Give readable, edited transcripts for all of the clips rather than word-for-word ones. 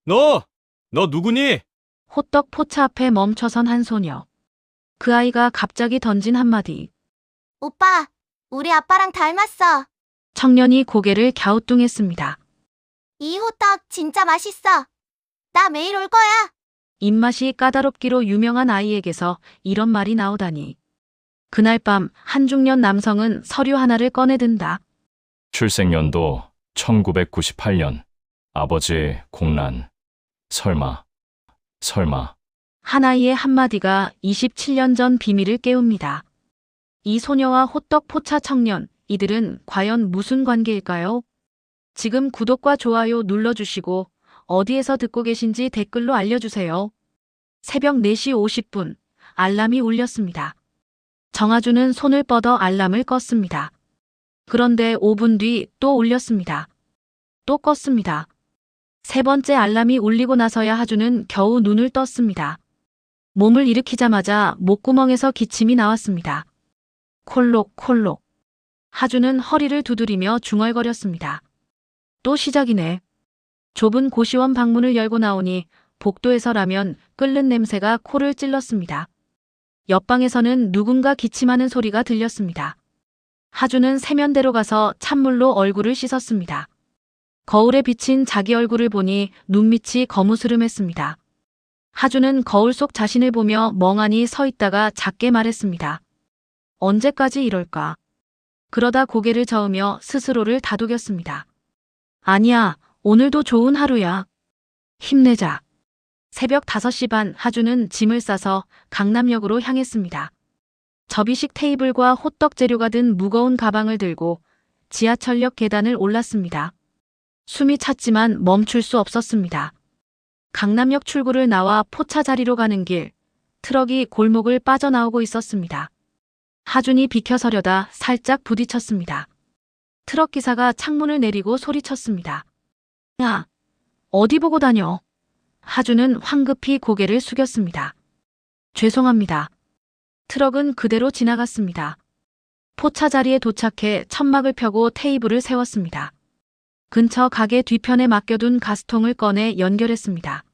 너, 너 누구니? 호떡 포차 앞에 멈춰선 한 소녀. 그 아이가 갑자기 던진 한마디. 오빠, 우리 아빠랑 닮았어. 청년이 고개를 갸우뚱했습니다. 이 호떡 진짜 맛있어. 나 매일 올 거야. 입맛이 까다롭기로 유명한 아이에게서 이런 말이 나오다니. 그날 밤 한중년 남성은 서류 하나를 꺼내든다. 출생연도 1998년. 아버지 공란. 설마. 한 아이의 한마디가 27년 전 비밀을 깨웁니다. 이 소녀와 호떡 포차 청년, 이들은 과연 무슨 관계일까요? 지금 구독과 좋아요 눌러주시고 어디에서 듣고 계신지 댓글로 알려주세요. 새벽 4시 50분, 알람이 울렸습니다. 정아주는 손을 뻗어 알람을 껐습니다. 그런데 5분 뒤 또 울렸습니다. 또 껐습니다. 세 번째 알람이 울리고 나서야 하주는 겨우 눈을 떴습니다. 몸을 일으키자마자 목구멍에서 기침이 나왔습니다. 콜록콜록. 하주는 허리를 두드리며 중얼거렸습니다. 또 시작이네. 좁은 고시원 방문을 열고 나오니 복도에서라면 끓는 냄새가 코를 찔렀습니다. 옆방에서는 누군가 기침하는 소리가 들렸습니다. 하주는 세면대로 가서 찬물로 얼굴을 씻었습니다. 거울에 비친 자기 얼굴을 보니 눈밑이 거무스름했습니다. 하주는 거울 속 자신을 보며 멍하니 서 있다가 작게 말했습니다. 언제까지 이럴까? 그러다 고개를 저으며 스스로를 다독였습니다. 아니야, 오늘도 좋은 하루야. 힘내자. 새벽 5시 반 하주는 짐을 싸서 강남역으로 향했습니다. 접이식 테이블과 호떡 재료가 든 무거운 가방을 들고 지하철역 계단을 올랐습니다. 숨이 찼지만 멈출 수 없었습니다. 강남역 출구를 나와 포차 자리로 가는 길, 트럭이 골목을 빠져나오고 있었습니다. 하준이 비켜서려다 살짝 부딪혔습니다. 트럭 기사가 창문을 내리고 소리쳤습니다. 야, 어디 보고 다녀? 하준은 황급히 고개를 숙였습니다. 죄송합니다. 트럭은 그대로 지나갔습니다. 포차 자리에 도착해 천막을 펴고 테이블을 세웠습니다. 근처 가게 뒤편에 맡겨둔 가스통을 꺼내 연결했습니다.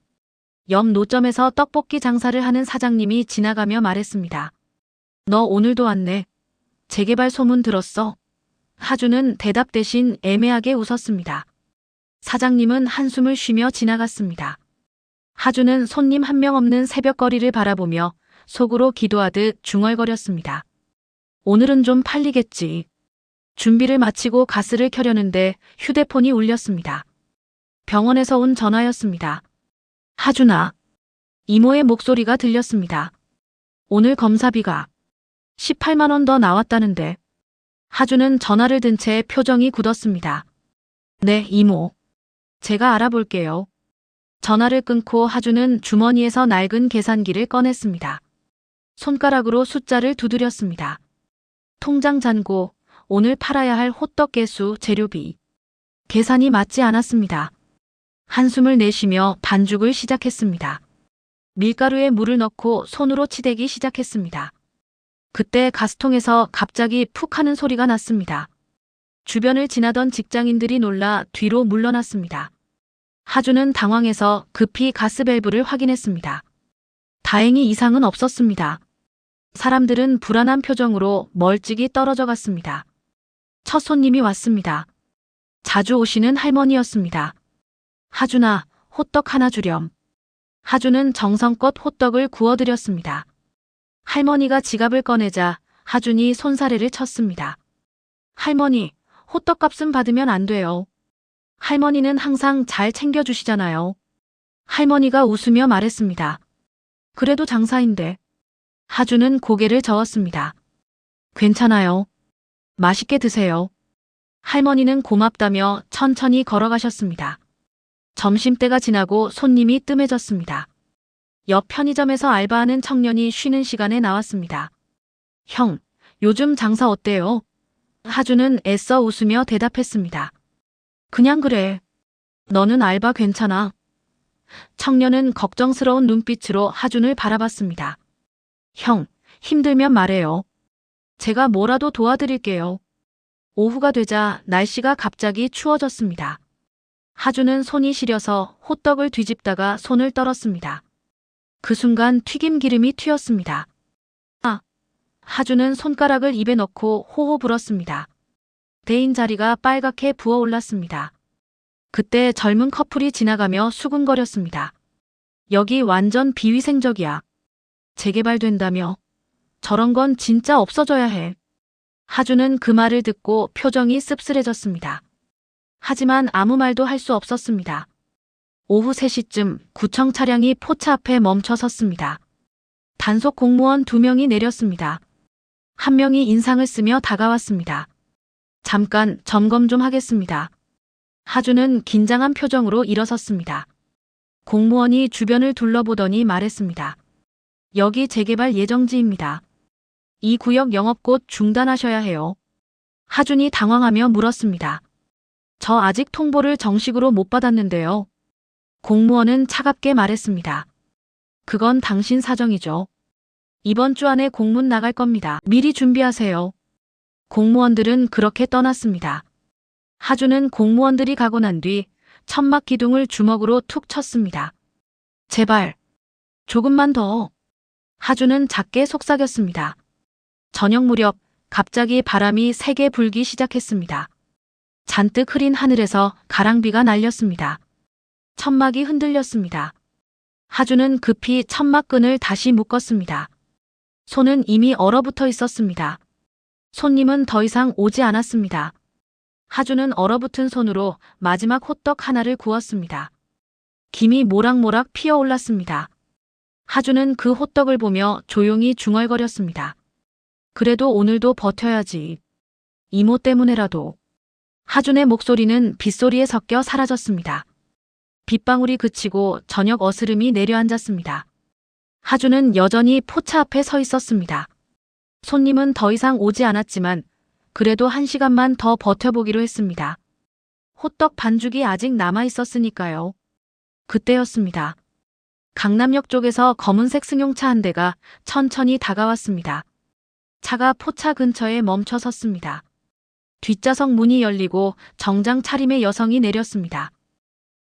옆 노점에서 떡볶이 장사를 하는 사장님이 지나가며 말했습니다. 너 오늘도 왔네. 재개발 소문 들었어? 하주는 대답 대신 애매하게 웃었습니다. 사장님은 한숨을 쉬며 지나갔습니다. 하주는 손님 한 명 없는 새벽거리를 바라보며 속으로 기도하듯 중얼거렸습니다. 오늘은 좀 팔리겠지. 준비를 마치고 가스를 켜려는데 휴대폰이 울렸습니다. 병원에서 온 전화였습니다. 하준아. 이모의 목소리가 들렸습니다. 오늘 검사비가 18만 원 더 나왔다는데. 하준은 전화를 든 채 표정이 굳었습니다. 네, 이모. 제가 알아볼게요. 전화를 끊고 하준은 주머니에서 낡은 계산기를 꺼냈습니다. 손가락으로 숫자를 두드렸습니다. 통장 잔고, 오늘 팔아야 할 호떡 개수, 재료비. 계산이 맞지 않았습니다. 한숨을 내쉬며 반죽을 시작했습니다. 밀가루에 물을 넣고 손으로 치대기 시작했습니다. 그때 가스통에서 갑자기 푹 하는 소리가 났습니다. 주변을 지나던 직장인들이 놀라 뒤로 물러났습니다. 하주는 당황해서 급히 가스밸브를 확인했습니다. 다행히 이상은 없었습니다. 사람들은 불안한 표정으로 멀찍이 떨어져 갔습니다. 첫 손님이 왔습니다. 자주 오시는 할머니였습니다. 하준아, 호떡 하나 주렴. 하준은 정성껏 호떡을 구워드렸습니다. 할머니가 지갑을 꺼내자 하준이 손사래를 쳤습니다. 할머니, 호떡값은 받으면 안 돼요. 할머니는 항상 잘 챙겨주시잖아요. 할머니가 웃으며 말했습니다. 그래도 장사인데. 하준은 고개를 저었습니다. 괜찮아요. 맛있게 드세요. 할머니는 고맙다며 천천히 걸어가셨습니다. 점심때가 지나고 손님이 뜸해졌습니다. 옆 편의점에서 알바하는 청년이 쉬는 시간에 나왔습니다. 형, 요즘 장사 어때요? 하준은 애써 웃으며 대답했습니다. 그냥 그래. 너는 알바 괜찮아? 청년은 걱정스러운 눈빛으로 하준을 바라봤습니다. 형, 힘들면 말해요. 제가 뭐라도 도와드릴게요. 오후가 되자 날씨가 갑자기 추워졌습니다. 하준은 손이 시려서 호떡을 뒤집다가 손을 떨었습니다. 그 순간 튀김 기름이 튀었습니다. 하준은 손가락을 입에 넣고 호호 불었습니다. 대인 자리가 빨갛게 부어올랐습니다. 그때 젊은 커플이 지나가며 수군거렸습니다. 여기 완전 비위생적이야. 재개발된다며. 저런 건 진짜 없어져야 해. 하준은 그 말을 듣고 표정이 씁쓸해졌습니다. 하지만 아무 말도 할 수 없었습니다. 오후 3시쯤 구청 차량이 포차 앞에 멈춰 섰습니다. 단속 공무원 2명이 내렸습니다. 한 명이 인상을 쓰며 다가왔습니다. 잠깐 점검 좀 하겠습니다. 하준은 긴장한 표정으로 일어섰습니다. 공무원이 주변을 둘러보더니 말했습니다. 여기 재개발 예정지입니다. 이 구역 영업 곧 중단하셔야 해요. 하준이 당황하며 물었습니다. 저 아직 통보를 정식으로 못 받았는데요. 공무원은 차갑게 말했습니다. 그건 당신 사정이죠. 이번 주 안에 공문 나갈 겁니다. 미리 준비하세요. 공무원들은 그렇게 떠났습니다. 하준은 공무원들이 가고 난 뒤 천막 기둥을 주먹으로 툭 쳤습니다. 제발, 조금만 더. 하준은 작게 속삭였습니다. 저녁 무렵 갑자기 바람이 세게 불기 시작했습니다. 잔뜩 흐린 하늘에서 가랑비가 날렸습니다. 천막이 흔들렸습니다. 하준은 급히 천막끈을 다시 묶었습니다. 손은 이미 얼어붙어 있었습니다. 손님은 더 이상 오지 않았습니다. 하준은 얼어붙은 손으로 마지막 호떡 하나를 구웠습니다. 김이 모락모락 피어올랐습니다. 하준은 그 호떡을 보며 조용히 중얼거렸습니다. 그래도 오늘도 버텨야지. 이모 때문에라도. 하준의 목소리는 빗소리에 섞여 사라졌습니다. 빗방울이 그치고 저녁 어스름이 내려앉았습니다. 하준은 여전히 포차 앞에 서 있었습니다. 손님은 더 이상 오지 않았지만 그래도 1시간만 더 버텨보기로 했습니다. 호떡 반죽이 아직 남아 있었으니까요. 그때였습니다. 강남역 쪽에서 검은색 승용차 한 대가 천천히 다가왔습니다. 차가 포차 근처에 멈춰 섰습니다. 뒷좌석 문이 열리고 정장 차림의 여성이 내렸습니다.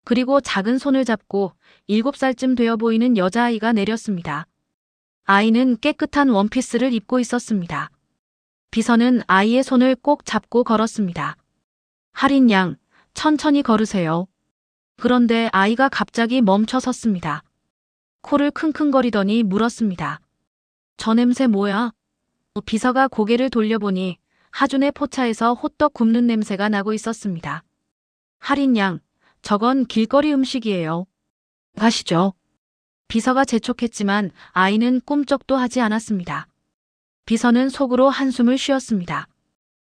그리고 작은 손을 잡고 7살쯤 되어 보이는 여자아이가 내렸습니다. 아이는 깨끗한 원피스를 입고 있었습니다. 비서는 아이의 손을 꼭 잡고 걸었습니다. 할인 양, 천천히 걸으세요. 그런데 아이가 갑자기 멈춰 섰습니다. 코를 킁킁거리더니 물었습니다. 저 냄새 뭐야? 비서가 고개를 돌려보니 하준의 포차에서 호떡 굽는 냄새가 나고 있었습니다. 할인 양, 저건 길거리 음식이에요. 가시죠. 비서가 재촉했지만 아이는 꿈쩍도 하지 않았습니다. 비서는 속으로 한숨을 쉬었습니다.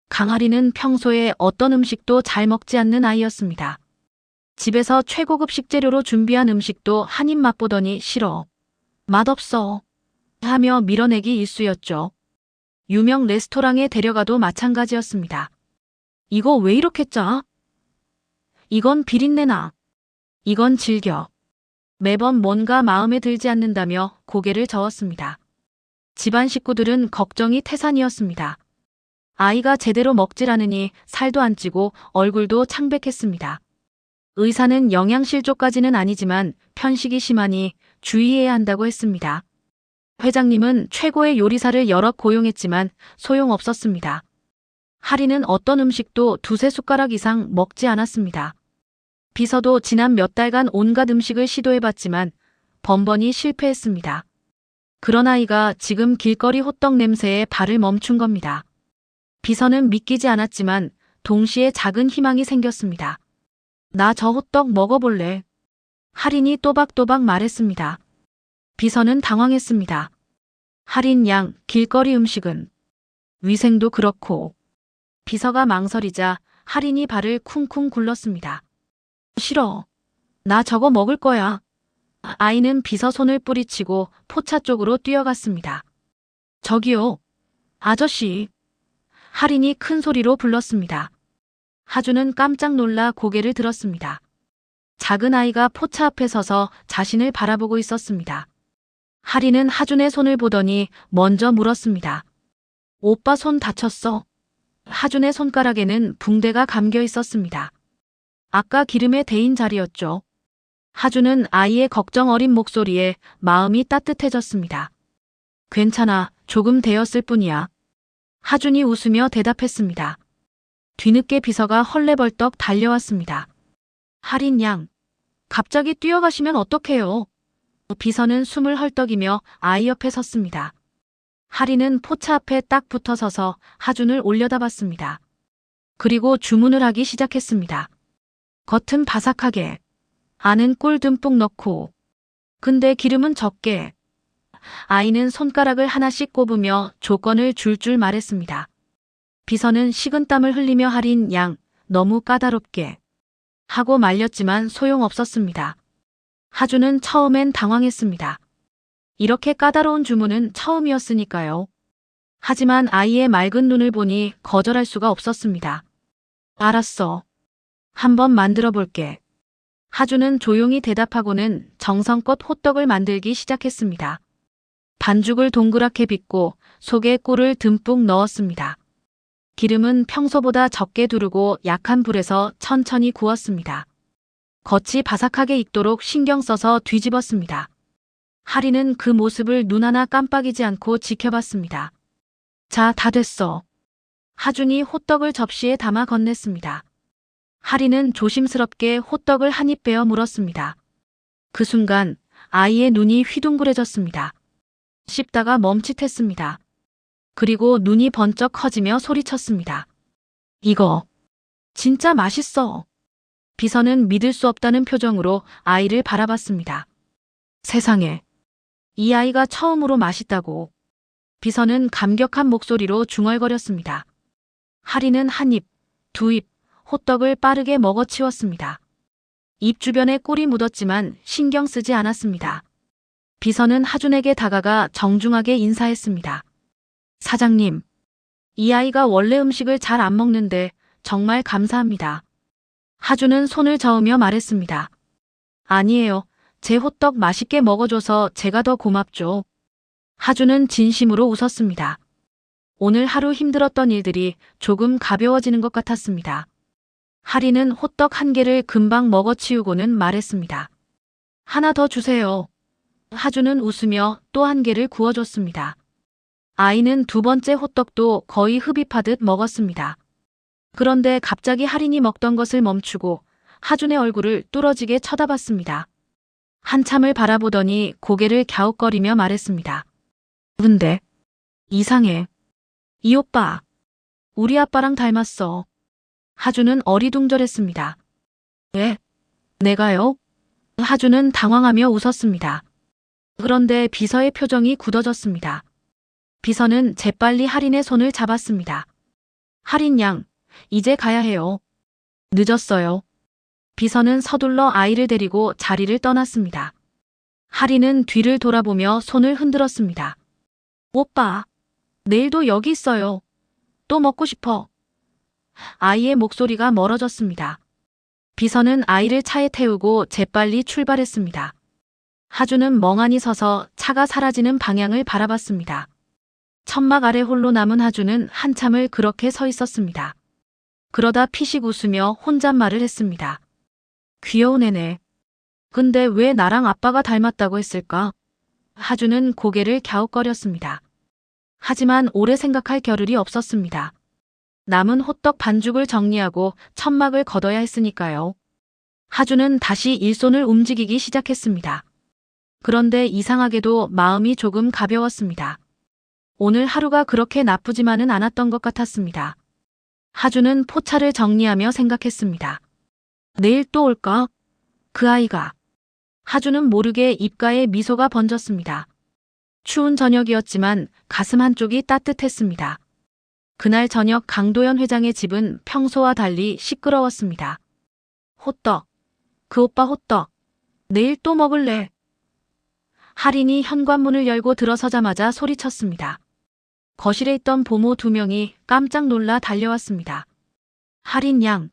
강아리는 평소에 어떤 음식도 잘 먹지 않는 아이였습니다. 집에서 최고급 식재료로 준비한 음식도 한 입 맛보더니 싫어. 맛없어. 하며 밀어내기 일쑤였죠. 유명 레스토랑에 데려가도 마찬가지였습니다. 이거 왜 이렇게 짜? 이건 비린내나. 이건 질겨. 매번 뭔가 마음에 들지 않는다며 고개를 저었습니다. 집안 식구들은 걱정이 태산이었습니다. 아이가 제대로 먹질 않으니 살도 안 찌고 얼굴도 창백했습니다. 의사는 영양실 쪽까지는 아니지만 편식이 심하니 주의해야 한다고 했습니다. 회장님은 최고의 요리사를 여럿 고용했지만 소용없었습니다. 하리는 어떤 음식도 2-3 숟가락 이상 먹지 않았습니다. 비서도 지난 몇 달간 온갖 음식을 시도해봤지만 번번이 실패했습니다. 그런 아이가 지금 길거리 호떡 냄새에 발을 멈춘 겁니다. 비서는 믿기지 않았지만 동시에 작은 희망이 생겼습니다. 나 저 호떡 먹어볼래. 할인이 또박또박 말했습니다. 비서는 당황했습니다. 할인 양, 길거리 음식은 위생도 그렇고. 비서가 망설이자 할인이 발을 쿵쿵 굴렀습니다. 싫어. 나 저거 먹을 거야. 아이는 비서 손을 뿌리치고 포차 쪽으로 뛰어갔습니다. 저기요. 아저씨. 할인이 큰 소리로 불렀습니다. 하준은 깜짝 놀라 고개를 들었습니다. 작은 아이가 포차 앞에 서서 자신을 바라보고 있었습니다. 할인은 하준의 손을 보더니 먼저 물었습니다. 오빠 손 다쳤어? 하준의 손가락에는 붕대가 감겨 있었습니다. 아까 기름에 데인 자리였죠. 하주는 아이의 걱정 어린 목소리에 마음이 따뜻해졌습니다. 괜찮아, 조금 데였을 뿐이야. 하준이 웃으며 대답했습니다. 뒤늦게 비서가 헐레벌떡 달려왔습니다. 할인 양, 갑자기 뛰어가시면 어떡해요? 비서는 숨을 헐떡이며 아이 옆에 섰습니다. 할인은 포차 앞에 딱 붙어 서서 하준을 올려다봤습니다. 그리고 주문을 하기 시작했습니다. 겉은 바삭하게, 안은 꿀 듬뿍 넣고, 근데 기름은 적게. 아이는 손가락을 하나씩 꼽으며 조건을 줄줄 말했습니다. 비서는 식은땀을 흘리며 할인 양, 너무 까다롭게 하고 말렸지만 소용없었습니다. 하주는 처음엔 당황했습니다. 이렇게 까다로운 주문은 처음이었으니까요. 하지만 아이의 맑은 눈을 보니 거절할 수가 없었습니다. 알았어. 한번 만들어 볼게. 하주는 조용히 대답하고는 정성껏 호떡을 만들기 시작했습니다. 반죽을 동그랗게 빚고 속에 꿀을 듬뿍 넣었습니다. 기름은 평소보다 적게 두르고 약한 불에서 천천히 구웠습니다. 겉이 바삭하게 익도록 신경 써서 뒤집었습니다. 할인은 그 모습을 눈 하나 깜빡이지 않고 지켜봤습니다. 자, 다 됐어. 하준이 호떡을 접시에 담아 건넸습니다. 할인은 조심스럽게 호떡을 한 입 베어 물었습니다. 그 순간 아이의 눈이 휘둥그레졌습니다. 씹다가 멈칫했습니다. 그리고 눈이 번쩍 커지며 소리쳤습니다. 이거 진짜 맛있어. 비서는 믿을 수 없다는 표정으로 아이를 바라봤습니다. 세상에, 이 아이가 처음으로 맛있다고. 비서는 감격한 목소리로 중얼거렸습니다. 할인은 한 입, 두 입, 호떡을 빠르게 먹어치웠습니다. 입 주변에 꿀이 묻었지만 신경 쓰지 않았습니다. 비서는 하준에게 다가가 정중하게 인사했습니다. 사장님, 이 아이가 원래 음식을 잘 안 먹는데 정말 감사합니다. 하준은 손을 저으며 말했습니다. 아니에요. 제 호떡 맛있게 먹어줘서 제가 더 고맙죠. 하준은 진심으로 웃었습니다. 오늘 하루 힘들었던 일들이 조금 가벼워지는 것 같았습니다. 할인은 호떡 한 개를 금방 먹어치우고는 말했습니다. 하나 더 주세요. 하준은 웃으며 또 한 개를 구워줬습니다. 아이는 두 번째 호떡도 거의 흡입하듯 먹었습니다. 그런데 갑자기 할인이 먹던 것을 멈추고 하준의 얼굴을 뚫어지게 쳐다봤습니다. 한참을 바라보더니 고개를 갸웃거리며 말했습니다. 근데 이상해. 이 오빠, 우리 아빠랑 닮았어. 하준은 어리둥절했습니다. 왜? 내가요? 하준은 당황하며 웃었습니다. 그런데 비서의 표정이 굳어졌습니다. 비서는 재빨리 할인의 손을 잡았습니다. 할인 양, 이제 가야 해요. 늦었어요. 비서는 서둘러 아이를 데리고 자리를 떠났습니다. 할인은 뒤를 돌아보며 손을 흔들었습니다. 오빠, 내일도 여기 있어요. 또 먹고 싶어. 아이의 목소리가 멀어졌습니다. 비서는 아이를 차에 태우고 재빨리 출발했습니다. 하주는 멍하니 서서 차가 사라지는 방향을 바라봤습니다. 천막 아래 홀로 남은 하주는 한참을 그렇게 서 있었습니다. 그러다 피식 웃으며 혼잣말을 했습니다. 귀여운 애네. 근데 왜 나랑 아빠가 닮았다고 했을까? 하주는 고개를 갸웃거렸습니다. 하지만 오래 생각할 겨를이 없었습니다. 남은 호떡 반죽을 정리하고 천막을 걷어야 했으니까요. 하주는 다시 일손을 움직이기 시작했습니다. 그런데 이상하게도 마음이 조금 가벼웠습니다. 오늘 하루가 그렇게 나쁘지만은 않았던 것 같았습니다. 하주는 포차를 정리하며 생각했습니다. 내일 또 올까? 그 아이가. 하주는 모르게 입가에 미소가 번졌습니다. 추운 저녁이었지만 가슴 한쪽이 따뜻했습니다. 그날 저녁 강도연 회장의 집은 평소와 달리 시끄러웠습니다. 호떡. 그 오빠 호떡. 내일 또 먹을래. 할인이 현관문을 열고 들어서자마자 소리쳤습니다. 거실에 있던 보모 두 명이 깜짝 놀라 달려왔습니다. 할인 양,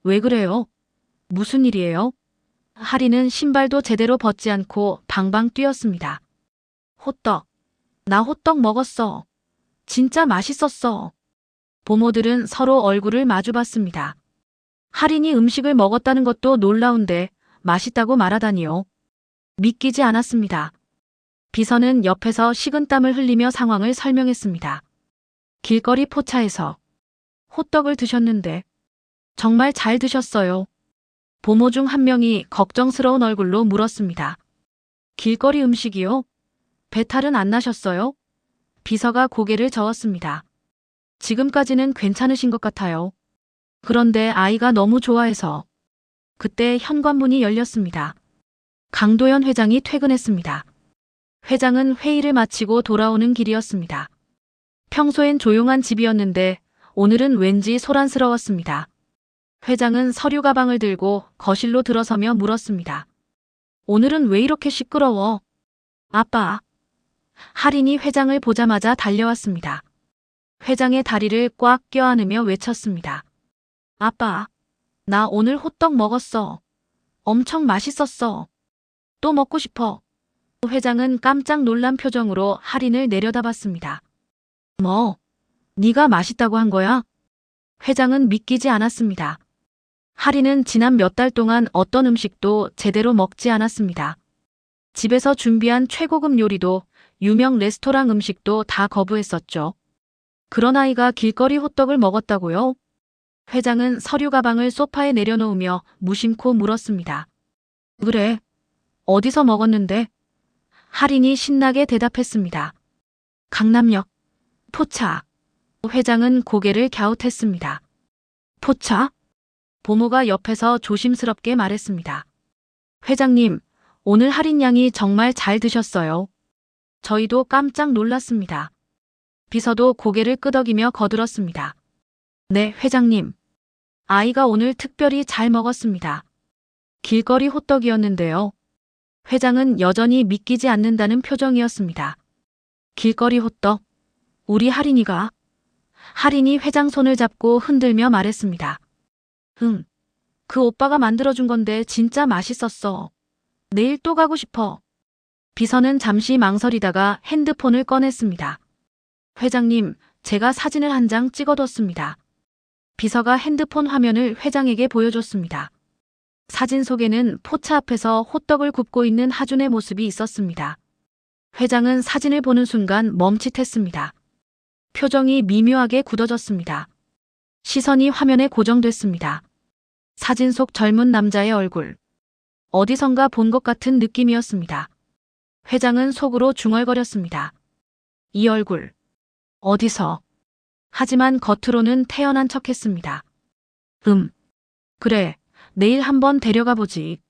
왜 그래요? 무슨 일이에요? 할인은 신발도 제대로 벗지 않고 방방 뛰었습니다. 호떡. 나 호떡 먹었어. 진짜 맛있었어. 보모들은 서로 얼굴을 마주봤습니다. 할인이 음식을 먹었다는 것도 놀라운데 맛있다고 말하다니요. 믿기지 않았습니다. 비서는 옆에서 식은땀을 흘리며 상황을 설명했습니다. 길거리 포차에서 호떡을 드셨는데 정말 잘 드셨어요. 보모 중 한 명이 걱정스러운 얼굴로 물었습니다. 길거리 음식이요? 배탈은 안 나셨어요? 비서가 고개를 저었습니다. 지금까지는 괜찮으신 것 같아요. 그런데 아이가 너무 좋아해서. 그때 현관문이 열렸습니다. 강도현 회장이 퇴근했습니다. 회장은 회의를 마치고 돌아오는 길이었습니다. 평소엔 조용한 집이었는데 오늘은 왠지 소란스러웠습니다. 회장은 서류 가방을 들고 거실로 들어서며 물었습니다. 오늘은 왜 이렇게 시끄러워? 아빠. 할인이 회장을 보자마자 달려왔습니다. 회장의 다리를 꽉 껴안으며 외쳤습니다. 아빠, 나 오늘 호떡 먹었어. 엄청 맛있었어. 또 먹고 싶어. 회장은 깜짝 놀란 표정으로 할인을 내려다봤습니다. 뭐? 네가 맛있다고 한 거야? 회장은 믿기지 않았습니다. 할인은 지난 몇 달 동안 어떤 음식도 제대로 먹지 않았습니다. 집에서 준비한 최고급 요리도 유명 레스토랑 음식도 다 거부했었죠. 그런 아이가 길거리 호떡을 먹었다고요? 회장은 서류 가방을 소파에 내려놓으며 무심코 물었습니다. 그래. 어디서 먹었는데? 할인이 신나게 대답했습니다. 강남역. 포차. 회장은 고개를 갸웃했습니다. 포차? 보모가 옆에서 조심스럽게 말했습니다. 회장님, 오늘 할인 양이 정말 잘 드셨어요. 저희도 깜짝 놀랐습니다. 비서도 고개를 끄덕이며 거들었습니다. 네, 회장님. 아이가 오늘 특별히 잘 먹었습니다. 길거리 호떡이었는데요. 회장은 여전히 믿기지 않는다는 표정이었습니다. 길거리 호떡? 우리 할인이가? 할인이 회장 손을 잡고 흔들며 말했습니다. 응. 그 오빠가 만들어준 건데 진짜 맛있었어. 내일 또 가고 싶어. 비서는 잠시 망설이다가 핸드폰을 꺼냈습니다. 회장님, 제가 사진을 한 장 찍어뒀습니다. 비서가 핸드폰 화면을 회장에게 보여줬습니다. 사진 속에는 포차 앞에서 호떡을 굽고 있는 하준의 모습이 있었습니다. 회장은 사진을 보는 순간 멈칫했습니다. 표정이 미묘하게 굳어졌습니다. 시선이 화면에 고정됐습니다. 사진 속 젊은 남자의 얼굴. 어디선가 본 것 같은 느낌이었습니다. 회장은 속으로 중얼거렸습니다. 이 얼굴. 어디서? 하지만 겉으로는 태연한 척했습니다. 그래. 내일 한번 데려가 보지.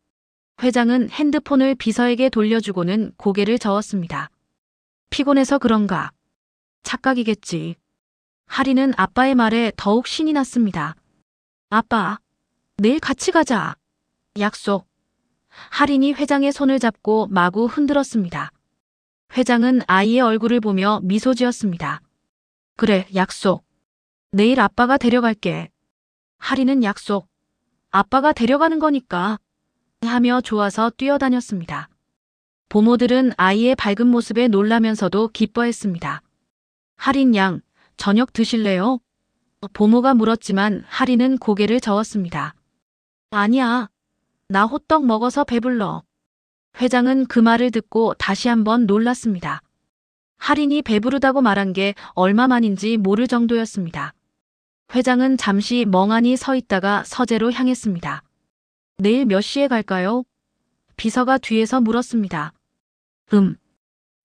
회장은 핸드폰을 비서에게 돌려주고는 고개를 저었습니다. 피곤해서 그런가? 착각이겠지. 할인은 아빠의 말에 더욱 신이 났습니다. 아빠, 내일 같이 가자. 약속. 할인이 회장의 손을 잡고 마구 흔들었습니다. 회장은 아이의 얼굴을 보며 미소 지었습니다. 그래, 약속. 내일 아빠가 데려갈게. 할인은 약속. 아빠가 데려가는 거니까. 하며 좋아서 뛰어다녔습니다. 보모들은 아이의 밝은 모습에 놀라면서도 기뻐했습니다. 할인 양, 저녁 드실래요? 보모가 물었지만 할인은 고개를 저었습니다. 아니야. 나 호떡 먹어서 배불러. 회장은 그 말을 듣고 다시 한번 놀랐습니다. 할인이 배부르다고 말한 게 얼마만인지 모를 정도였습니다. 회장은 잠시 멍하니 서 있다가 서재로 향했습니다. 내일 몇 시에 갈까요? 비서가 뒤에서 물었습니다.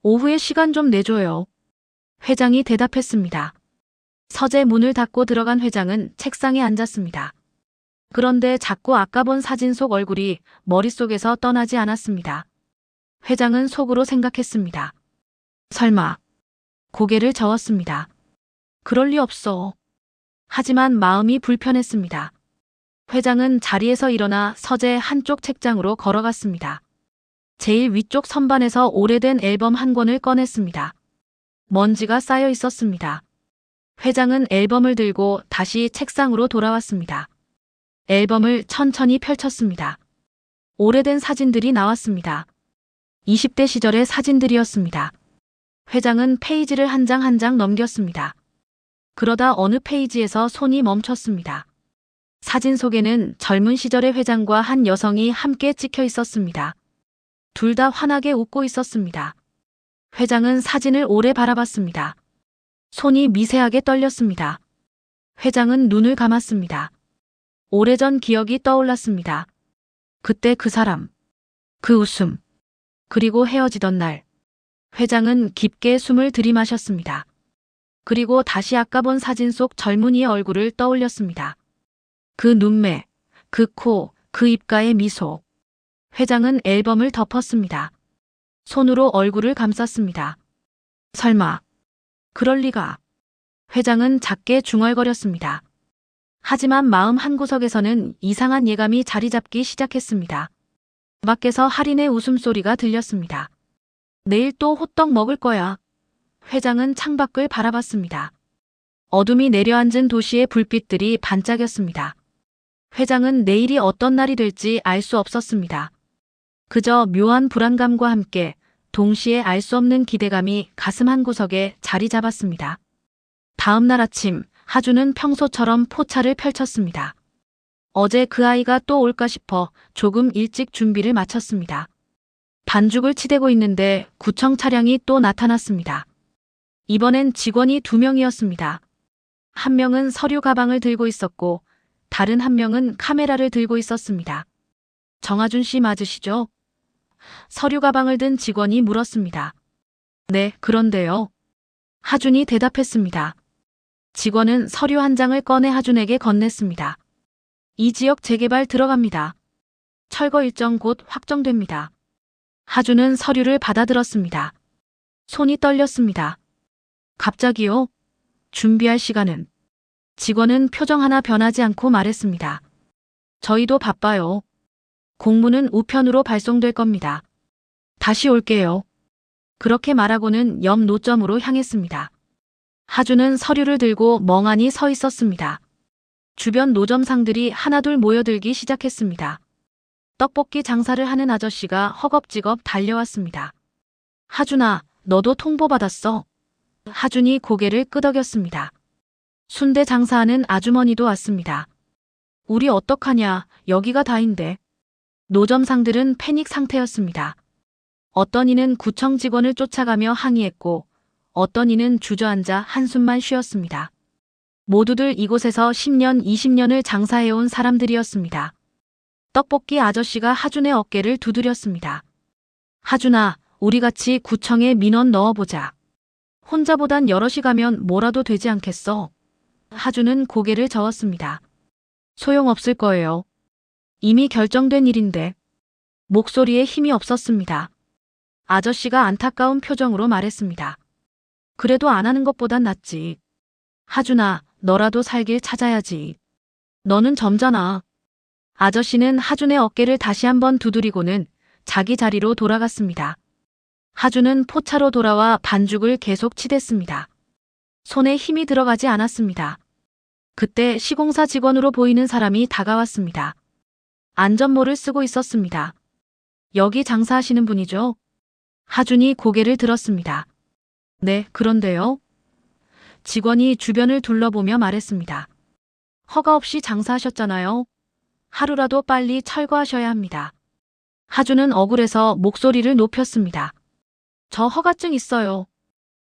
오후에 시간 좀 내줘요. 회장이 대답했습니다. 서재 문을 닫고 들어간 회장은 책상에 앉았습니다. 그런데 자꾸 아까 본 사진 속 얼굴이 머릿속에서 떠나지 않았습니다. 회장은 속으로 생각했습니다. 설마. 고개를 저었습니다. 그럴 리 없어. 하지만 마음이 불편했습니다. 회장은 자리에서 일어나 서재 한쪽 책장으로 걸어갔습니다. 제일 위쪽 선반에서 오래된 앨범 한 권을 꺼냈습니다. 먼지가 쌓여 있었습니다. 회장은 앨범을 들고 다시 책상으로 돌아왔습니다. 앨범을 천천히 펼쳤습니다. 오래된 사진들이 나왔습니다. 20대 시절의 사진들이었습니다. 회장은 페이지를 한 장 한 장 넘겼습니다. 그러다 어느 페이지에서 손이 멈췄습니다. 사진 속에는 젊은 시절의 회장과 한 여성이 함께 찍혀 있었습니다. 둘 다 환하게 웃고 있었습니다. 회장은 사진을 오래 바라봤습니다. 손이 미세하게 떨렸습니다. 회장은 눈을 감았습니다. 오래전 기억이 떠올랐습니다. 그때 그 사람, 그 웃음, 그리고 헤어지던 날. 회장은 깊게 숨을 들이마셨습니다. 그리고 다시 아까 본 사진 속 젊은이의 얼굴을 떠올렸습니다. 그 눈매, 그 코, 그 입가의 미소. 회장은 앨범을 덮었습니다. 손으로 얼굴을 감쌌습니다. 설마, 그럴 리가. 회장은 작게 중얼거렸습니다. 하지만 마음 한구석에서는 이상한 예감이 자리 잡기 시작했습니다. 밖에서 할인의 웃음소리가 들렸습니다. 내일 또 호떡 먹을 거야. 회장은 창밖을 바라봤습니다. 어둠이 내려앉은 도시의 불빛들이 반짝였습니다. 회장은 내일이 어떤 날이 될지 알 수 없었습니다. 그저 묘한 불안감과 함께 동시에 알 수 없는 기대감이 가슴 한구석에 자리 잡았습니다. 다음 날 아침, 하주는 평소처럼 포차를 펼쳤습니다. 어제 그 아이가 또 올까 싶어 조금 일찍 준비를 마쳤습니다. 반죽을 치대고 있는데 구청 차량이 또 나타났습니다. 이번엔 직원이 2명이었습니다. 한 명은 서류 가방을 들고 있었고 다른 한 명은 카메라를 들고 있었습니다. 정하준 씨 맞으시죠? 서류 가방을 든 직원이 물었습니다. 네, 그런데요. 하준이 대답했습니다. 직원은 서류 한 장을 꺼내 하준에게 건넸습니다. 이 지역 재개발 들어갑니다. 철거 일정 곧 확정됩니다. 하준은 서류를 받아들었습니다. 손이 떨렸습니다. 갑자기요? 준비할 시간은? 직원은 표정 하나 변하지 않고 말했습니다. 저희도 바빠요. 공문은 우편으로 발송될 겁니다. 다시 올게요. 그렇게 말하고는 옆 노점으로 향했습니다. 하준은 서류를 들고 멍하니 서 있었습니다. 주변 노점상들이 하나둘 모여들기 시작했습니다. 떡볶이 장사를 하는 아저씨가 허겁지겁 달려왔습니다. 하준아, 너도 통보받았어. 하준이 고개를 끄덕였습니다. 순대 장사하는 아주머니도 왔습니다. 우리 어떡하냐, 여기가 다인데. 노점상들은 패닉 상태였습니다. 어떤 이는 구청 직원을 쫓아가며 항의했고 어떤 이는 주저앉아 한숨만 쉬었습니다. 모두들 이곳에서 10년, 20년을 장사해온 사람들이었습니다. 떡볶이 아저씨가 하준의 어깨를 두드렸습니다. 하준아, 우리 같이 구청에 민원 넣어보자. 혼자보단 여럿이 가면 뭐라도 되지 않겠어? 하준은 고개를 저었습니다. 소용없을 거예요. 이미 결정된 일인데. 목소리에 힘이 없었습니다. 아저씨가 안타까운 표정으로 말했습니다. 그래도 안 하는 것보단 낫지. 하준아, 너라도 살길 찾아야지. 너는 점잖아. 아저씨는 하준의 어깨를 다시 한번 두드리고는 자기 자리로 돌아갔습니다. 하준은 포차로 돌아와 반죽을 계속 치댔습니다. 손에 힘이 들어가지 않았습니다. 그때 시공사 직원으로 보이는 사람이 다가왔습니다. 안전모를 쓰고 있었습니다. 여기 장사하시는 분이죠? 하준이 고개를 들었습니다. 네, 그런데요. 직원이 주변을 둘러보며 말했습니다. 허가 없이 장사하셨잖아요. 하루라도 빨리 철거하셔야 합니다. 하준은 억울해서 목소리를 높였습니다. 저 허가증 있어요.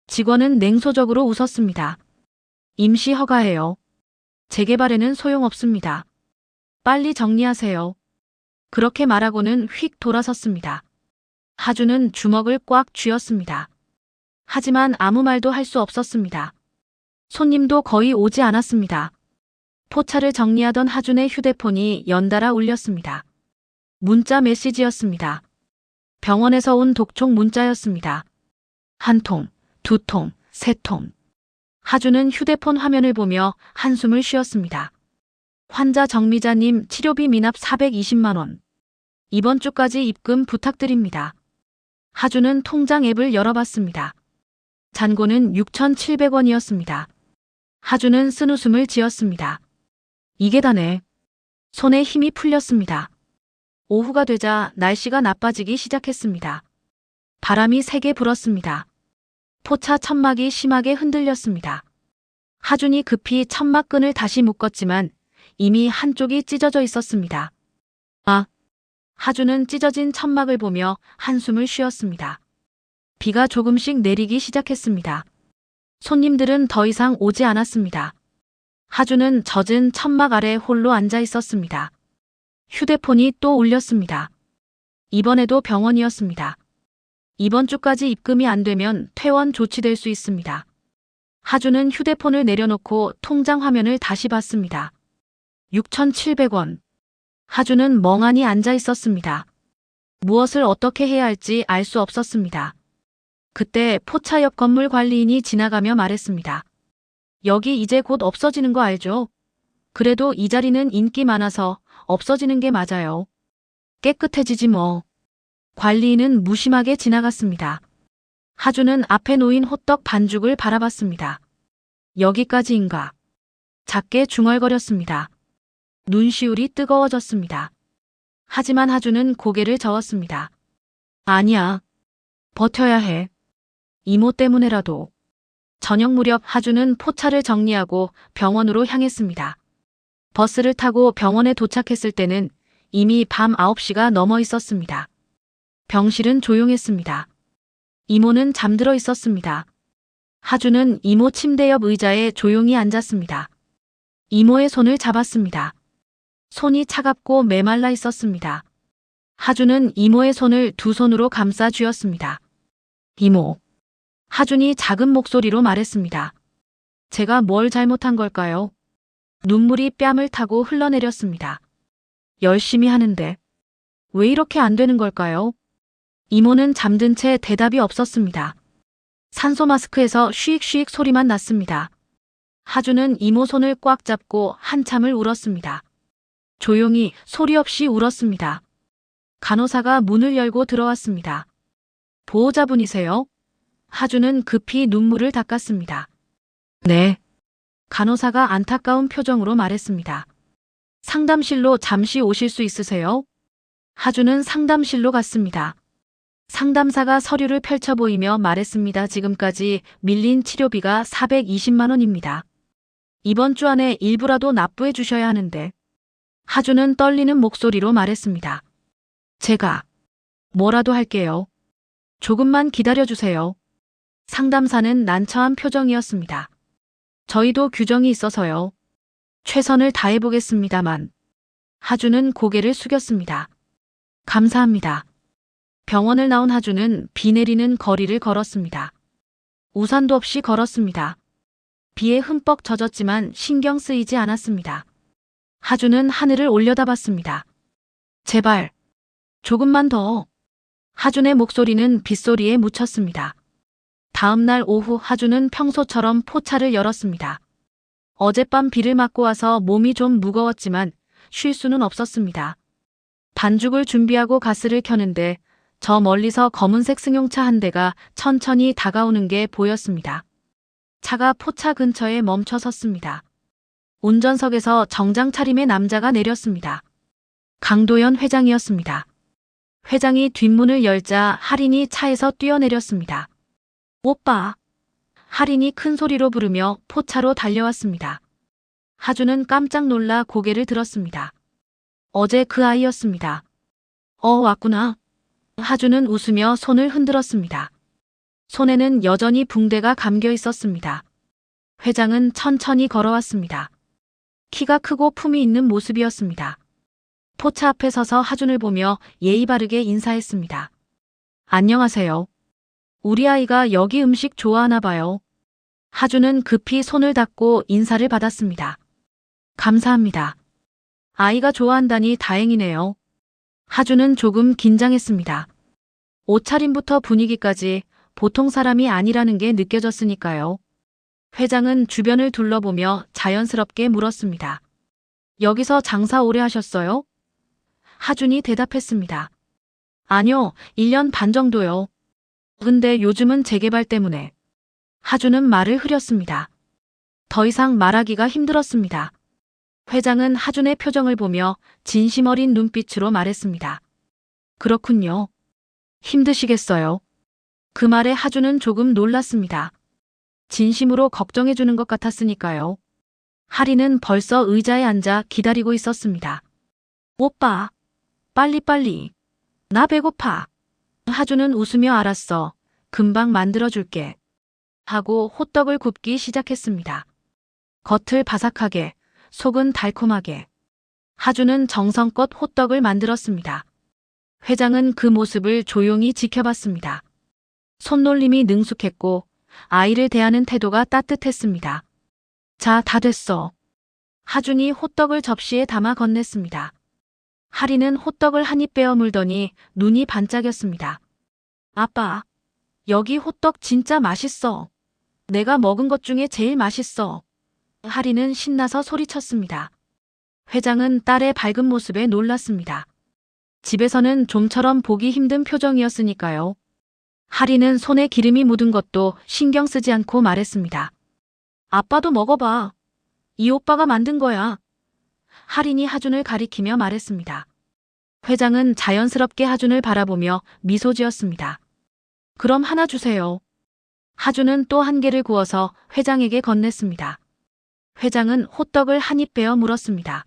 직원은 냉소적으로 웃었습니다. 임시 허가예요. 재개발에는 소용없습니다. 빨리 정리하세요. 그렇게 말하고는 휙 돌아섰습니다. 하준은 주먹을 꽉 쥐었습니다. 하지만 아무 말도 할 수 없었습니다. 손님도 거의 오지 않았습니다. 포차를 정리하던 하준의 휴대폰이 연달아 울렸습니다. 문자 메시지였습니다. 병원에서 온 독촉 문자였습니다. 한 통, 두 통, 세 통. 하준은 휴대폰 화면을 보며 한숨을 쉬었습니다. 환자 정미자님 치료비 미납 420만 원. 이번 주까지 입금 부탁드립니다. 하준은 통장 앱을 열어봤습니다. 잔고는 6,700원이었습니다. 하준은 쓴웃음을 지었습니다. 이게 다네. 손에 힘이 풀렸습니다. 오후가 되자 날씨가 나빠지기 시작했습니다. 바람이 세게 불었습니다. 포차 천막이 심하게 흔들렸습니다. 하준이 급히 천막끈을 다시 묶었지만 이미 한쪽이 찢어져 있었습니다. 아, 하주는 찢어진 천막을 보며 한숨을 쉬었습니다. 비가 조금씩 내리기 시작했습니다. 손님들은 더 이상 오지 않았습니다. 하주는 젖은 천막 아래 홀로 앉아 있었습니다. 휴대폰이 또 울렸습니다. 이번에도 병원이었습니다. 이번 주까지 입금이 안 되면 퇴원 조치될 수 있습니다. 하주는 휴대폰을 내려놓고 통장 화면을 다시 봤습니다. 6,700원. 하주는 멍하니 앉아 있었습니다. 무엇을 어떻게 해야 할지 알 수 없었습니다. 그때 포차 옆 건물 관리인이 지나가며 말했습니다. 여기 이제 곧 없어지는 거 알죠? 그래도 이 자리는 인기 많아서 없어지는 게 맞아요. 깨끗해지지 뭐. 관리인은 무심하게 지나갔습니다. 하주는 앞에 놓인 호떡 반죽을 바라봤습니다. 여기까지인가? 작게 중얼거렸습니다. 눈시울이 뜨거워졌습니다. 하지만 하주는 고개를 저었습니다. 아니야. 버텨야 해. 이모 때문에라도. 저녁 무렵 하주는 포차를 정리하고 병원으로 향했습니다. 버스를 타고 병원에 도착했을 때는 이미 밤 9시가 넘어 있었습니다. 병실은 조용했습니다. 이모는 잠들어 있었습니다. 하주는 이모 침대 옆 의자에 조용히 앉았습니다. 이모의 손을 잡았습니다. 손이 차갑고 메말라 있었습니다. 하주는 이모의 손을 두 손으로 감싸 쥐었습니다. 이모. 하준이 작은 목소리로 말했습니다. 제가 뭘 잘못한 걸까요? 눈물이 뺨을 타고 흘러내렸습니다. 열심히 하는데 왜 이렇게 안 되는 걸까요? 이모는 잠든 채 대답이 없었습니다. 산소 마스크에서 쉬익쉬익 소리만 났습니다. 하주는 이모 손을 꽉 잡고 한참을 울었습니다. 조용히 소리 없이 울었습니다. 간호사가 문을 열고 들어왔습니다. 보호자분이세요? 하주는 급히 눈물을 닦았습니다. 네. 간호사가 안타까운 표정으로 말했습니다. 상담실로 잠시 오실 수 있으세요? 하주는 상담실로 갔습니다. 상담사가 서류를 펼쳐 보이며 말했습니다. 지금까지 밀린 치료비가 420만 원입니다. 이번 주 안에 일부라도 납부해 주셔야 하는데. 하주는 떨리는 목소리로 말했습니다. 제가 뭐라도 할게요. 조금만 기다려주세요. 상담사는 난처한 표정이었습니다. 저희도 규정이 있어서요. 최선을 다해보겠습니다만. 하주는 고개를 숙였습니다. 감사합니다. 병원을 나온 하주는 비 내리는 거리를 걸었습니다. 우산도 없이 걸었습니다. 비에 흠뻑 젖었지만 신경 쓰이지 않았습니다. 하주는 하늘을 올려다봤습니다. 제발, 조금만 더. 하준의 목소리는 빗소리에 묻혔습니다. 다음 날 오후 하주는 평소처럼 포차를 열었습니다. 어젯밤 비를 맞고 와서 몸이 좀 무거웠지만 쉴 수는 없었습니다. 반죽을 준비하고 가스를 켜는데 저 멀리서 검은색 승용차 한 대가 천천히 다가오는 게 보였습니다. 차가 포차 근처에 멈춰 섰습니다. 운전석에서 정장 차림의 남자가 내렸습니다. 강도연 회장이었습니다. 회장이 뒷문을 열자 할인이 차에서 뛰어내렸습니다. 오빠! 할인이 큰 소리로 부르며 포차로 달려왔습니다. 하주는 깜짝 놀라 고개를 들었습니다. 어제 그 아이였습니다. 왔구나. 하주는 웃으며 손을 흔들었습니다. 손에는 여전히 붕대가 감겨 있었습니다. 회장은 천천히 걸어왔습니다. 키가 크고 품이 있는 모습이었습니다. 포차 앞에 서서 하준을 보며 예의 바르게 인사했습니다. 안녕하세요. 우리 아이가 여기 음식 좋아하나 봐요. 하준은 급히 손을 닦고 인사를 받았습니다. 감사합니다. 아이가 좋아한다니 다행이네요. 하준은 조금 긴장했습니다. 옷차림부터 분위기까지 보통 사람이 아니라는 게 느껴졌으니까요. 회장은 주변을 둘러보며 자연스럽게 물었습니다. 여기서 장사 오래 하셨어요? 하준이 대답했습니다. 아니요, 1년 반 정도요. 근데 요즘은 재개발 때문에. 하준은 말을 흐렸습니다. 더 이상 말하기가 힘들었습니다. 회장은 하준의 표정을 보며 진심 어린 눈빛으로 말했습니다. 그렇군요. 힘드시겠어요? 그 말에 하준은 조금 놀랐습니다. 진심으로 걱정해주는 것 같았으니까요. 하리는 벌써 의자에 앉아 기다리고 있었습니다. 오빠, 빨리빨리. 나 배고파. 하주는 웃으며 알았어. 금방 만들어줄게. 하고 호떡을 굽기 시작했습니다. 겉을 바삭하게, 속은 달콤하게. 하주는 정성껏 호떡을 만들었습니다. 회장은 그 모습을 조용히 지켜봤습니다. 손놀림이 능숙했고 아이를 대하는 태도가 따뜻했습니다. 자, 다 됐어. 하준이 호떡을 접시에 담아 건넸습니다. 하리는 호떡을 한 입 베어 물더니 눈이 반짝였습니다. 아빠, 여기 호떡 진짜 맛있어. 내가 먹은 것 중에 제일 맛있어. 하리는 신나서 소리쳤습니다. 회장은 딸의 밝은 모습에 놀랐습니다. 집에서는 좀처럼 보기 힘든 표정이었으니까요. 하리는 손에 기름이 묻은 것도 신경 쓰지 않고 말했습니다. 아빠도 먹어봐. 이 오빠가 만든 거야. 하린이 하준을 가리키며 말했습니다. 회장은 자연스럽게 하준을 바라보며 미소 지었습니다. 그럼 하나 주세요. 하준은 또 한 개를 구워서 회장에게 건넸습니다. 회장은 호떡을 한 입 베어 물었습니다.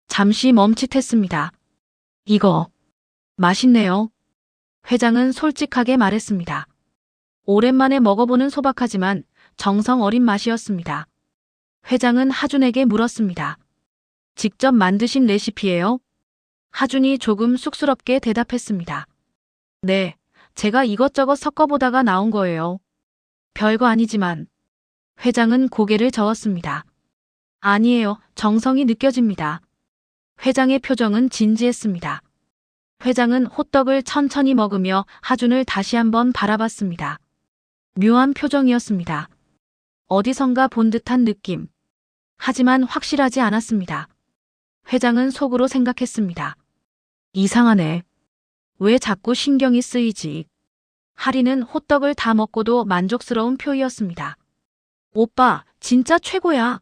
잠시 멈칫했습니다. 이거 맛있네요. 회장은 솔직하게 말했습니다. 오랜만에 먹어보는 소박하지만 정성 어린 맛이었습니다. 회장은 하준에게 물었습니다. 직접 만드신 레시피예요? 하준이 조금 쑥스럽게 대답했습니다. 네, 제가 이것저것 섞어보다가 나온 거예요. 별거 아니지만. 회장은 고개를 저었습니다. 아니에요, 정성이 느껴집니다. 회장의 표정은 진지했습니다. 회장은 호떡을 천천히 먹으며 하준을 다시 한번 바라봤습니다. 묘한 표정이었습니다. 어디선가 본 듯한 느낌. 하지만 확실하지 않았습니다. 회장은 속으로 생각했습니다. 이상하네. 왜 자꾸 신경이 쓰이지? 하리는 호떡을 다 먹고도 만족스러운 표이었습니다. 오빠, 진짜 최고야.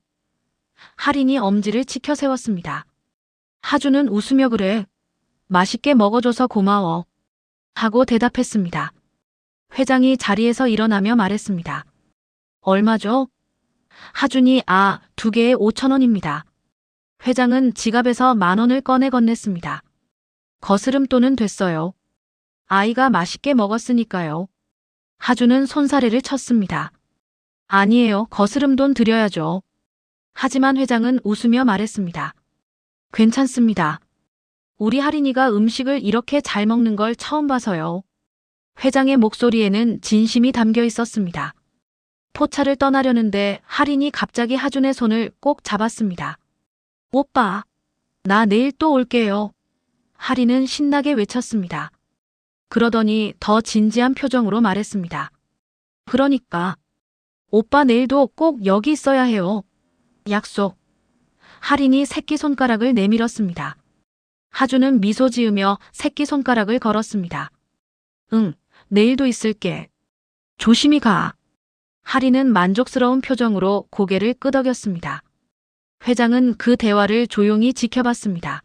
하린이 엄지를 치켜 세웠습니다. 하준은 웃으며 그래. 맛있게 먹어줘서 고마워. 하고 대답했습니다. 회장이 자리에서 일어나며 말했습니다. 얼마죠? 하준이 2개에 5,000원입니다. 회장은 지갑에서 10,000원을 꺼내 건넸습니다. 거스름돈은 됐어요. 아이가 맛있게 먹었으니까요. 하준은 손사래를 쳤습니다. 아니에요, 거스름돈 드려야죠. 하지만 회장은 웃으며 말했습니다. 괜찮습니다. 우리 하린이가 음식을 이렇게 잘 먹는 걸 처음 봐서요. 회장의 목소리에는 진심이 담겨 있었습니다. 포차를 떠나려는데 하린이 갑자기 하준의 손을 꼭 잡았습니다. 오빠, 나 내일 또 올게요. 하린은 신나게 외쳤습니다. 그러더니 더 진지한 표정으로 말했습니다. 그러니까 오빠 내일도 꼭 여기 있어야 해요. 약속. 하린이 새끼손가락을 내밀었습니다. 하준은 미소 지으며 새끼손가락을 걸었습니다. 응, 내일도 있을게. 조심히 가. 하린은 만족스러운 표정으로 고개를 끄덕였습니다. 회장은 그 대화를 조용히 지켜봤습니다.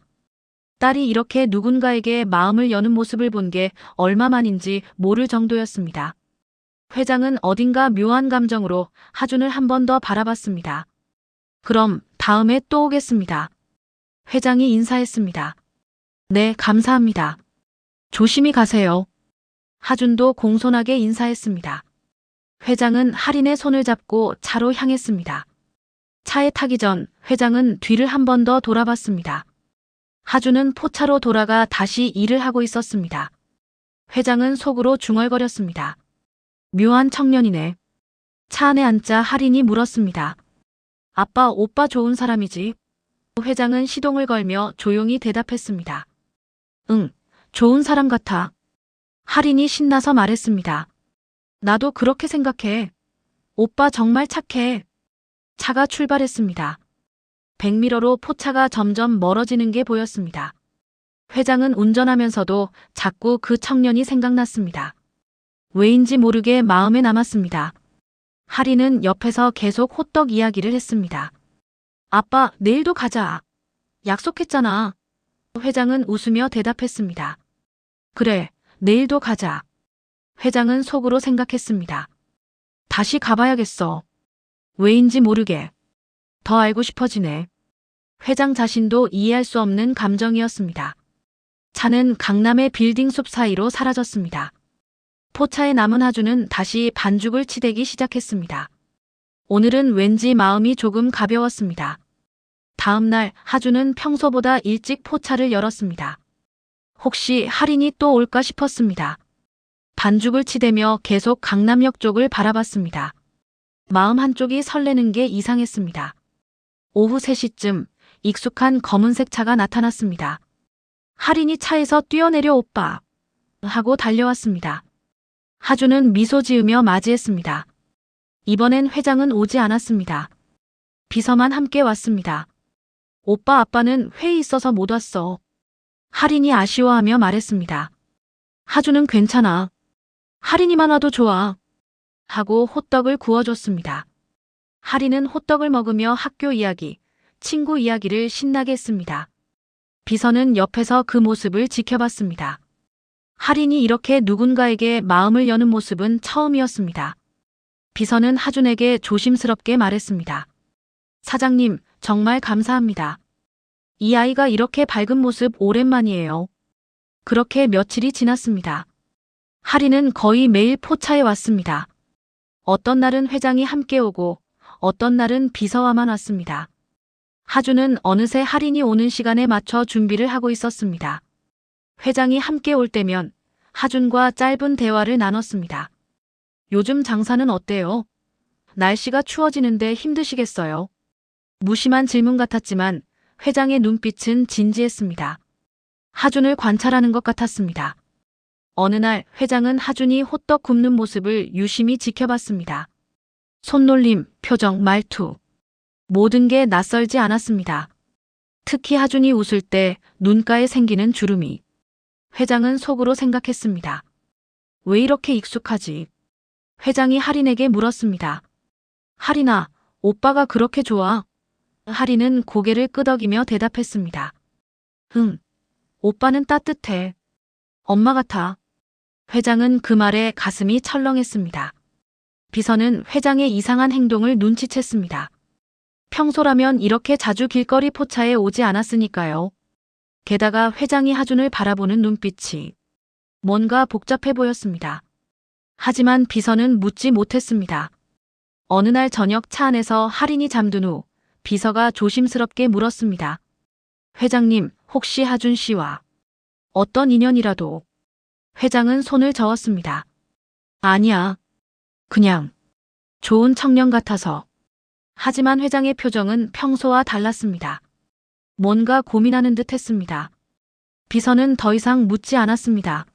딸이 이렇게 누군가에게 마음을 여는 모습을 본 게 얼마만인지 모를 정도였습니다. 회장은 어딘가 묘한 감정으로 하준을 한 번 더 바라봤습니다. 그럼 다음에 또 오겠습니다. 회장이 인사했습니다. 네, 감사합니다. 조심히 가세요. 하준도 공손하게 인사했습니다. 회장은 하린의 손을 잡고 차로 향했습니다. 차에 타기 전 회장은 뒤를 한 번 더 돌아봤습니다. 하준은 포차로 돌아가 다시 일을 하고 있었습니다. 회장은 속으로 중얼거렸습니다. 묘한 청년이네. 차 안에 앉자 하린이 물었습니다. 아빠, 오빠 좋은 사람이지? 회장은 시동을 걸며 조용히 대답했습니다. 응, 좋은 사람 같아. 하린이 신나서 말했습니다. 나도 그렇게 생각해. 오빠 정말 착해. 차가 출발했습니다. 백미러로 포차가 점점 멀어지는 게 보였습니다. 회장은 운전하면서도 자꾸 그 청년이 생각났습니다. 왜인지 모르게 마음에 남았습니다. 하린은 옆에서 계속 호떡 이야기를 했습니다. 아빠, 내일도 가자. 약속했잖아. 회장은 웃으며 대답했습니다. 그래, 내일도 가자. 회장은 속으로 생각했습니다. 다시 가봐야겠어. 왜인지 모르게. 더 알고 싶어지네. 회장 자신도 이해할 수 없는 감정이었습니다. 차는 강남의 빌딩 숲 사이로 사라졌습니다. 포차에 남은 하주는 다시 반죽을 치대기 시작했습니다. 오늘은 왠지 마음이 조금 가벼웠습니다. 다음 날 하주는 평소보다 일찍 포차를 열었습니다. 혹시 할인이 또 올까 싶었습니다. 반죽을 치대며 계속 강남역 쪽을 바라봤습니다. 마음 한쪽이 설레는 게 이상했습니다. 오후 3시쯤 익숙한 검은색 차가 나타났습니다. 할인이 차에서 뛰어내려 오빠 하고 달려왔습니다. 하주는 미소 지으며 맞이했습니다. 이번엔 회장은 오지 않았습니다. 비서만 함께 왔습니다. 오빠 아빠는 회의 있어서 못 왔어. 할인이 아쉬워하며 말했습니다. 하주는 괜찮아. 할인이만 와도 좋아. 하고 호떡을 구워줬습니다. 할인은 호떡을 먹으며 학교 이야기, 친구 이야기를 신나게 했습니다. 비서는 옆에서 그 모습을 지켜봤습니다. 할인이 이렇게 누군가에게 마음을 여는 모습은 처음이었습니다. 비서는 하준에게 조심스럽게 말했습니다. 사장님, 정말 감사합니다. 이 아이가 이렇게 밝은 모습 오랜만이에요. 그렇게 며칠이 지났습니다. 할인은 거의 매일 포차에 왔습니다. 어떤 날은 회장이 함께 오고 어떤 날은 비서와만 왔습니다. 하주는 어느새 할인이 오는 시간에 맞춰 준비를 하고 있었습니다. 회장이 함께 올 때면 하준과 짧은 대화를 나눴습니다. 요즘 장사는 어때요? 날씨가 추워지는데 힘드시겠어요? 무심한 질문 같았지만 회장의 눈빛은 진지했습니다. 하준을 관찰하는 것 같았습니다. 어느 날 회장은 하준이 호떡 굽는 모습을 유심히 지켜봤습니다. 손놀림, 표정, 말투. 모든 게 낯설지 않았습니다. 특히 하준이 웃을 때 눈가에 생기는 주름이. 회장은 속으로 생각했습니다. 왜 이렇게 익숙하지? 회장이 할인에게 물었습니다. 할인아, 오빠가 그렇게 좋아? 할인은 고개를 끄덕이며 대답했습니다. 응, 오빠는 따뜻해. 엄마 같아. 회장은 그 말에 가슴이 철렁했습니다. 비서는 회장의 이상한 행동을 눈치챘습니다. 평소라면 이렇게 자주 길거리 포차에 오지 않았으니까요. 게다가 회장이 하준을 바라보는 눈빛이 뭔가 복잡해 보였습니다. 하지만 비서는 묻지 못했습니다. 어느 날 저녁 차 안에서 할인이 잠든 후 비서가 조심스럽게 물었습니다. 회장님, 혹시 하준 씨와 어떤 인연이라도? 회장은 손을 저었습니다. 아니야. 그냥 좋은 청년 같아서. 하지만 회장의 표정은 평소와 달랐습니다. 뭔가 고민하는 듯 했습니다. 비서는 더 이상 묻지 않았습니다.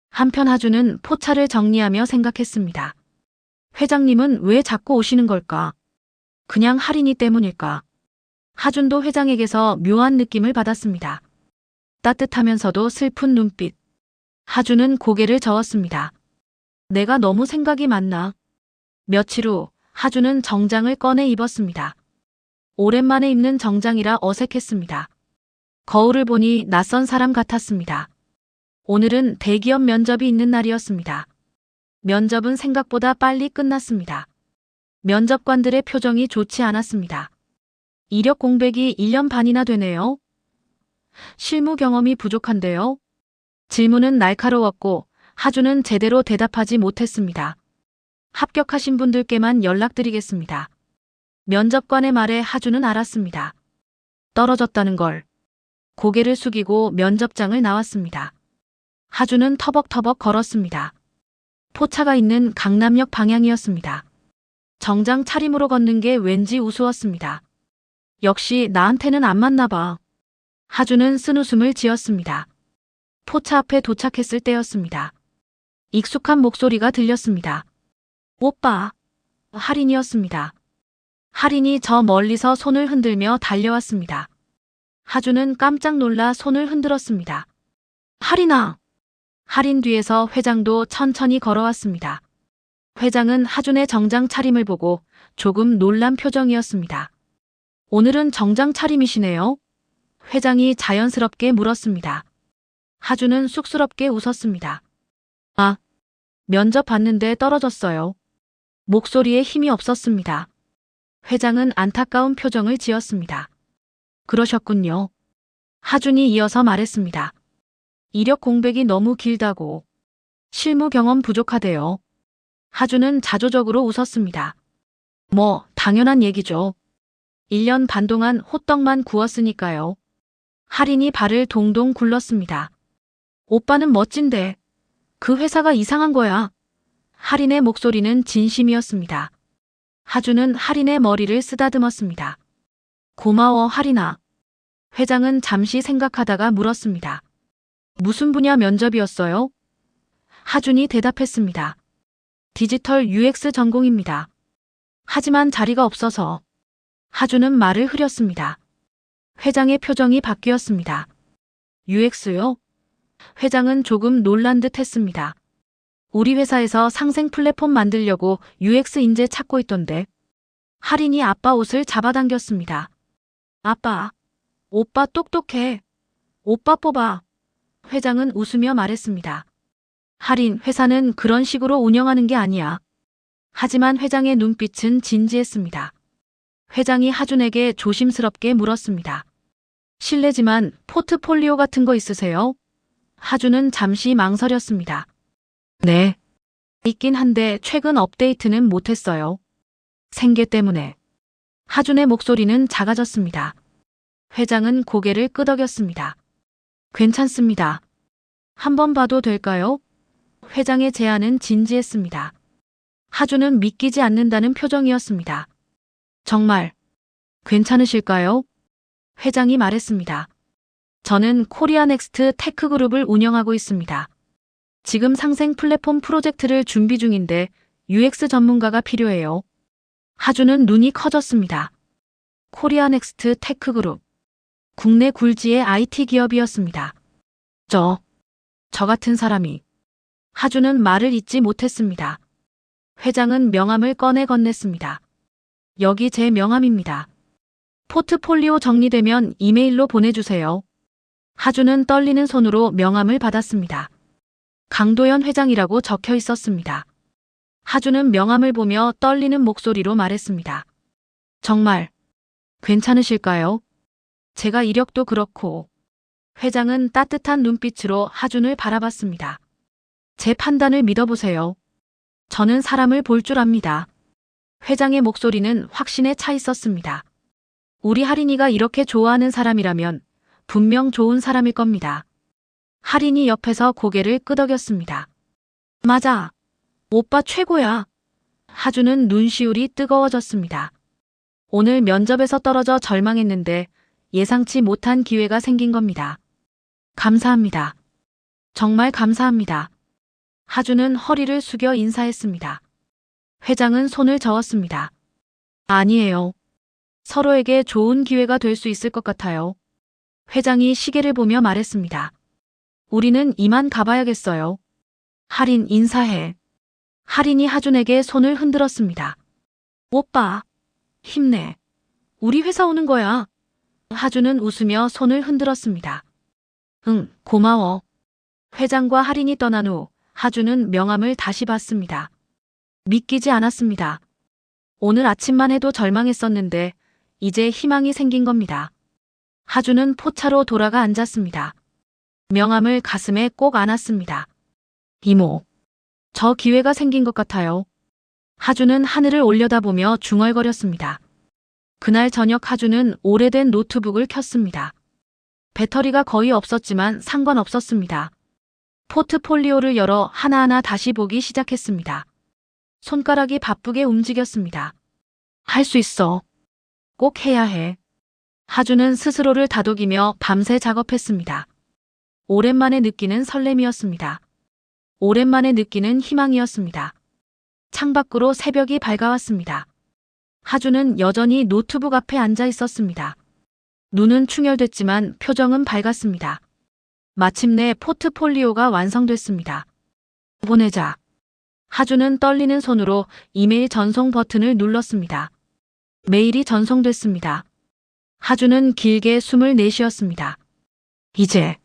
한편 하준은 포차를 정리하며 생각했습니다. 회장님은 왜 자꾸 오시는 걸까? 그냥 할인이 때문일까? 하준도 회장에게서 묘한 느낌을 받았습니다. 따뜻하면서도 슬픈 눈빛. 하준은 고개를 저었습니다. 내가 너무 생각이 많나? 며칠 후 하준은 정장을 꺼내 입었습니다. 오랜만에 입는 정장이라 어색했습니다. 거울을 보니 낯선 사람 같았습니다. 오늘은 대기업 면접이 있는 날이었습니다. 면접은 생각보다 빨리 끝났습니다. 면접관들의 표정이 좋지 않았습니다. 이력 공백이 1년 반이나 되네요. 실무 경험이 부족한데요. 질문은 날카로웠고 하준은 제대로 대답하지 못했습니다. 합격하신 분들께만 연락드리겠습니다. 면접관의 말에 하준은 알았습니다. 떨어졌다는 걸. 고개를 숙이고 면접장을 나왔습니다. 하준은 터벅터벅 걸었습니다. 포차가 있는 강남역 방향이었습니다. 정장 차림으로 걷는 게 왠지 우스웠습니다. 역시 나한테는 안 맞나 봐. 하준은 쓴웃음을 지었습니다. 포차 앞에 도착했을 때였습니다. 익숙한 목소리가 들렸습니다. 오빠. 할인이었습니다. 할인이 저 멀리서 손을 흔들며 달려왔습니다. 하준은 깜짝 놀라 손을 흔들었습니다. 할인아. 할인 뒤에서 회장도 천천히 걸어왔습니다. 회장은 하준의 정장 차림을 보고 조금 놀란 표정이었습니다. 오늘은 정장 차림이시네요? 회장이 자연스럽게 물었습니다. 하준은 쑥스럽게 웃었습니다. 아, 면접 봤는데 떨어졌어요. 목소리에 힘이 없었습니다. 회장은 안타까운 표정을 지었습니다. 그러셨군요. 하준이 이어서 말했습니다. 이력 공백이 너무 길다고. 실무 경험 부족하대요. 하준은 자조적으로 웃었습니다. 뭐, 당연한 얘기죠. 1년 반 동안 호떡만 구웠으니까요. 할인이 발을 동동 굴렀습니다. 오빠는 멋진데. 그 회사가 이상한 거야. 할인의 목소리는 진심이었습니다. 하준은 할인의 머리를 쓰다듬었습니다. 고마워, 할인아. 회장은 잠시 생각하다가 물었습니다. 무슨 분야 면접이었어요? 하준이 대답했습니다. 디지털 UX 전공입니다. 하지만 자리가 없어서. 하준은 말을 흐렸습니다. 회장의 표정이 바뀌었습니다. UX요? 회장은 조금 놀란 듯 했습니다. 우리 회사에서 상생 플랫폼 만들려고 UX 인재 찾고 있던데. 할인이 아빠 옷을 잡아당겼습니다. 아빠, 오빠 똑똑해. 오빠 뽑아. 회장은 웃으며 말했습니다. 할인, 회사는 그런 식으로 운영하는 게 아니야. 하지만 회장의 눈빛은 진지했습니다. 회장이 하준에게 조심스럽게 물었습니다. 실례지만 포트폴리오 같은 거 있으세요? 하준은 잠시 망설였습니다. 네. 있긴 한데 최근 업데이트는 못했어요. 생계 때문에. 하준의 목소리는 작아졌습니다. 회장은 고개를 끄덕였습니다. 괜찮습니다. 한번 봐도 될까요? 회장의 제안은 진지했습니다. 하준은 믿기지 않는다는 표정이었습니다. 정말 괜찮으실까요? 회장이 말했습니다. 저는 코리아 넥스트 테크그룹을 운영하고 있습니다. 지금 상생 플랫폼 프로젝트를 준비 중인데 UX 전문가가 필요해요. 하준은 눈이 커졌습니다. 코리아 넥스트 테크그룹. 국내 굴지의 IT 기업이었습니다. 저 같은 사람이. 하준은 말을 잇지 못했습니다. 회장은 명함을 꺼내 건넸습니다. 여기 제 명함입니다. 포트폴리오 정리되면 이메일로 보내주세요. 하준은 떨리는 손으로 명함을 받았습니다. 강도연 회장이라고 적혀 있었습니다. 하준은 명함을 보며 떨리는 목소리로 말했습니다. 정말 괜찮으실까요? 제가 이력도 그렇고. 회장은 따뜻한 눈빛으로 하준을 바라봤습니다. 제 판단을 믿어보세요. 저는 사람을 볼 줄 압니다. 회장의 목소리는 확신에 차 있었습니다. 우리 할인이가 이렇게 좋아하는 사람이라면 분명 좋은 사람일 겁니다. 할인이 옆에서 고개를 끄덕였습니다. 맞아. 오빠 최고야. 하준은 눈시울이 뜨거워졌습니다. 오늘 면접에서 떨어져 절망했는데 예상치 못한 기회가 생긴 겁니다. 감사합니다. 정말 감사합니다. 하준은 허리를 숙여 인사했습니다. 회장은 손을 저었습니다. 아니에요. 서로에게 좋은 기회가 될 수 있을 것 같아요. 회장이 시계를 보며 말했습니다. 우리는 이만 가봐야겠어요. 할인 인사해. 할인이 하준에게 손을 흔들었습니다. 오빠, 힘내. 우리 회사 오는 거야. 하준은 웃으며 손을 흔들었습니다. 응, 고마워. 회장과 할인이 떠난 후 하준은 명함을 다시 봤습니다. 믿기지 않았습니다. 오늘 아침만 해도 절망했었는데 이제 희망이 생긴 겁니다. 하준은 포차로 돌아가 앉았습니다. 명함을 가슴에 꼭 안았습니다. 이모, 저 기회가 생긴 것 같아요. 하준은 하늘을 올려다보며 중얼거렸습니다. 그날 저녁 하준은 오래된 노트북을 켰습니다. 배터리가 거의 없었지만 상관없었습니다. 포트폴리오를 열어 하나하나 다시 보기 시작했습니다. 손가락이 바쁘게 움직였습니다. 할 수 있어. 꼭 해야 해. 하준은 스스로를 다독이며 밤새 작업했습니다. 오랜만에 느끼는 설렘이었습니다. 오랜만에 느끼는 희망이었습니다. 창밖으로 새벽이 밝아왔습니다. 하준은 여전히 노트북 앞에 앉아 있었습니다. 눈은 충혈됐지만 표정은 밝았습니다. 마침내 포트폴리오가 완성됐습니다. 보내자. 하준은 떨리는 손으로 이메일 전송 버튼을 눌렀습니다. 메일이 전송됐습니다. 하준은 길게 숨을 내쉬었습니다. 이제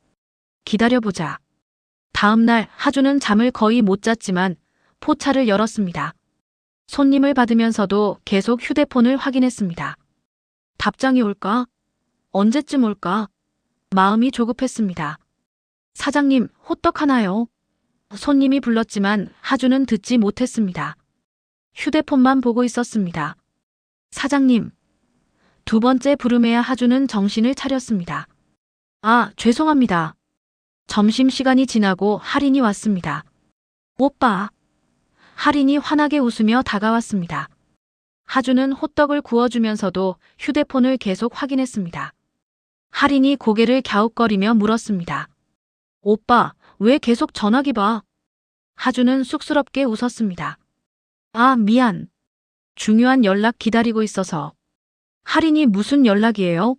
기다려보자. 다음 날 하준은 잠을 거의 못 잤지만 포차를 열었습니다. 손님을 받으면서도 계속 휴대폰을 확인했습니다. 답장이 올까? 언제쯤 올까? 마음이 조급했습니다. 사장님, 호떡 하나요? 손님이 불렀지만 하주는 듣지 못했습니다. 휴대폰만 보고 있었습니다. 사장님. 두 번째 부름에야 하주는 정신을 차렸습니다. 아, 죄송합니다. 점심시간이 지나고 할인이 왔습니다. 오빠. 할인이 환하게 웃으며 다가왔습니다. 하주는 호떡을 구워주면서도 휴대폰을 계속 확인했습니다. 할인이 고개를 갸웃거리며 물었습니다. 오빠, 왜 계속 전화기 봐? 하주는 쑥스럽게 웃었습니다. 아, 미안. 중요한 연락 기다리고 있어서. 할인이 무슨 연락이에요?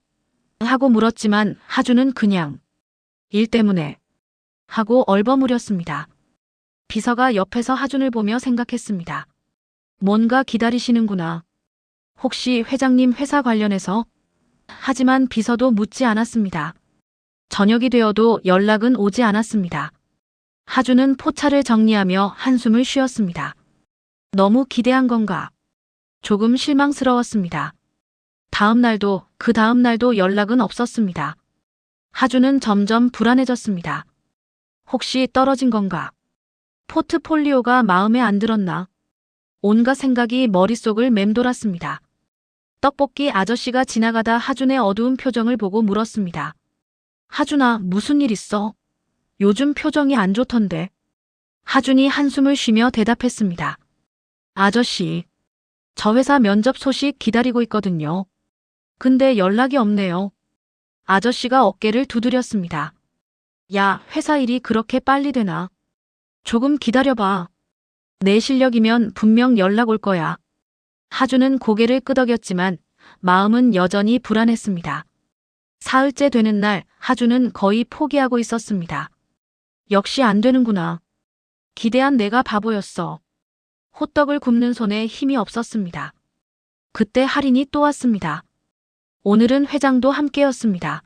하고 물었지만 하주는 그냥 일 때문에 하고 얼버무렸습니다. 비서가 옆에서 하준을 보며 생각했습니다. 뭔가 기다리시는구나. 혹시 회장님 회사 관련해서? 하지만 비서도 묻지 않았습니다. 저녁이 되어도 연락은 오지 않았습니다. 하주는 포차를 정리하며 한숨을 쉬었습니다. 너무 기대한 건가? 조금 실망스러웠습니다. 다음 날도 그 다음 날도 연락은 없었습니다. 하주는 점점 불안해졌습니다. 혹시 떨어진 건가? 포트폴리오가 마음에 안 들었나? 온갖 생각이 머릿속을 맴돌았습니다. 떡볶이 아저씨가 지나가다 하준의 어두운 표정을 보고 물었습니다. 하준아, 무슨 일 있어? 요즘 표정이 안 좋던데. 하준이 한숨을 쉬며 대답했습니다. 아저씨, 저 회사 면접 소식 기다리고 있거든요. 근데 연락이 없네요. 아저씨가 어깨를 두드렸습니다. 야, 회사 일이 그렇게 빨리 되나? 조금 기다려봐. 내 실력이면 분명 연락 올 거야. 하주는 고개를 끄덕였지만 마음은 여전히 불안했습니다. 사흘째 되는 날 하주는 거의 포기하고 있었습니다. 역시 안 되는구나. 기대한 내가 바보였어. 호떡을 굽는 손에 힘이 없었습니다. 그때 할인이 또 왔습니다. 오늘은 회장도 함께였습니다.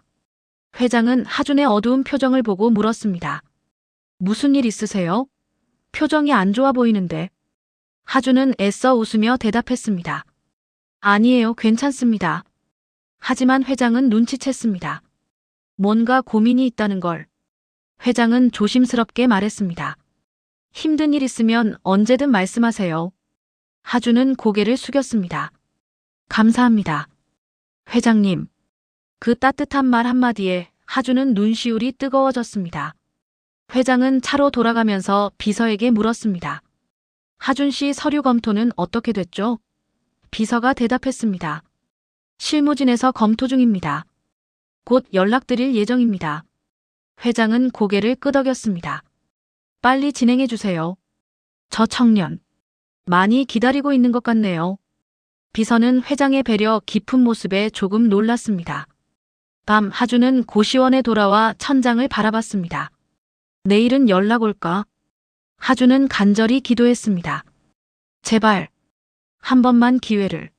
회장은 하준의 어두운 표정을 보고 물었습니다. 무슨 일 있으세요? 표정이 안 좋아 보이는데. 하준은 애써 웃으며 대답했습니다. 아니에요, 괜찮습니다. 하지만 회장은 눈치챘습니다. 뭔가 고민이 있다는 걸. 회장은 조심스럽게 말했습니다. 힘든 일 있으면 언제든 말씀하세요. 하준은 고개를 숙였습니다. 감사합니다. 회장님. 그 따뜻한 말 한마디에 하준은 눈시울이 뜨거워졌습니다. 회장은 차로 돌아가면서 비서에게 물었습니다. 하준 씨 서류 검토는 어떻게 됐죠? 비서가 대답했습니다. 실무진에서 검토 중입니다. 곧 연락드릴 예정입니다. 회장은 고개를 끄덕였습니다. 빨리 진행해 주세요. 저 청년. 많이 기다리고 있는 것 같네요. 비서는 회장의 배려 깊은 모습에 조금 놀랐습니다. 밤 하준은 고시원에 돌아와 천장을 바라봤습니다. 내일은 연락 올까? 하준은 간절히 기도했습니다. 제발, 한 번만 기회를.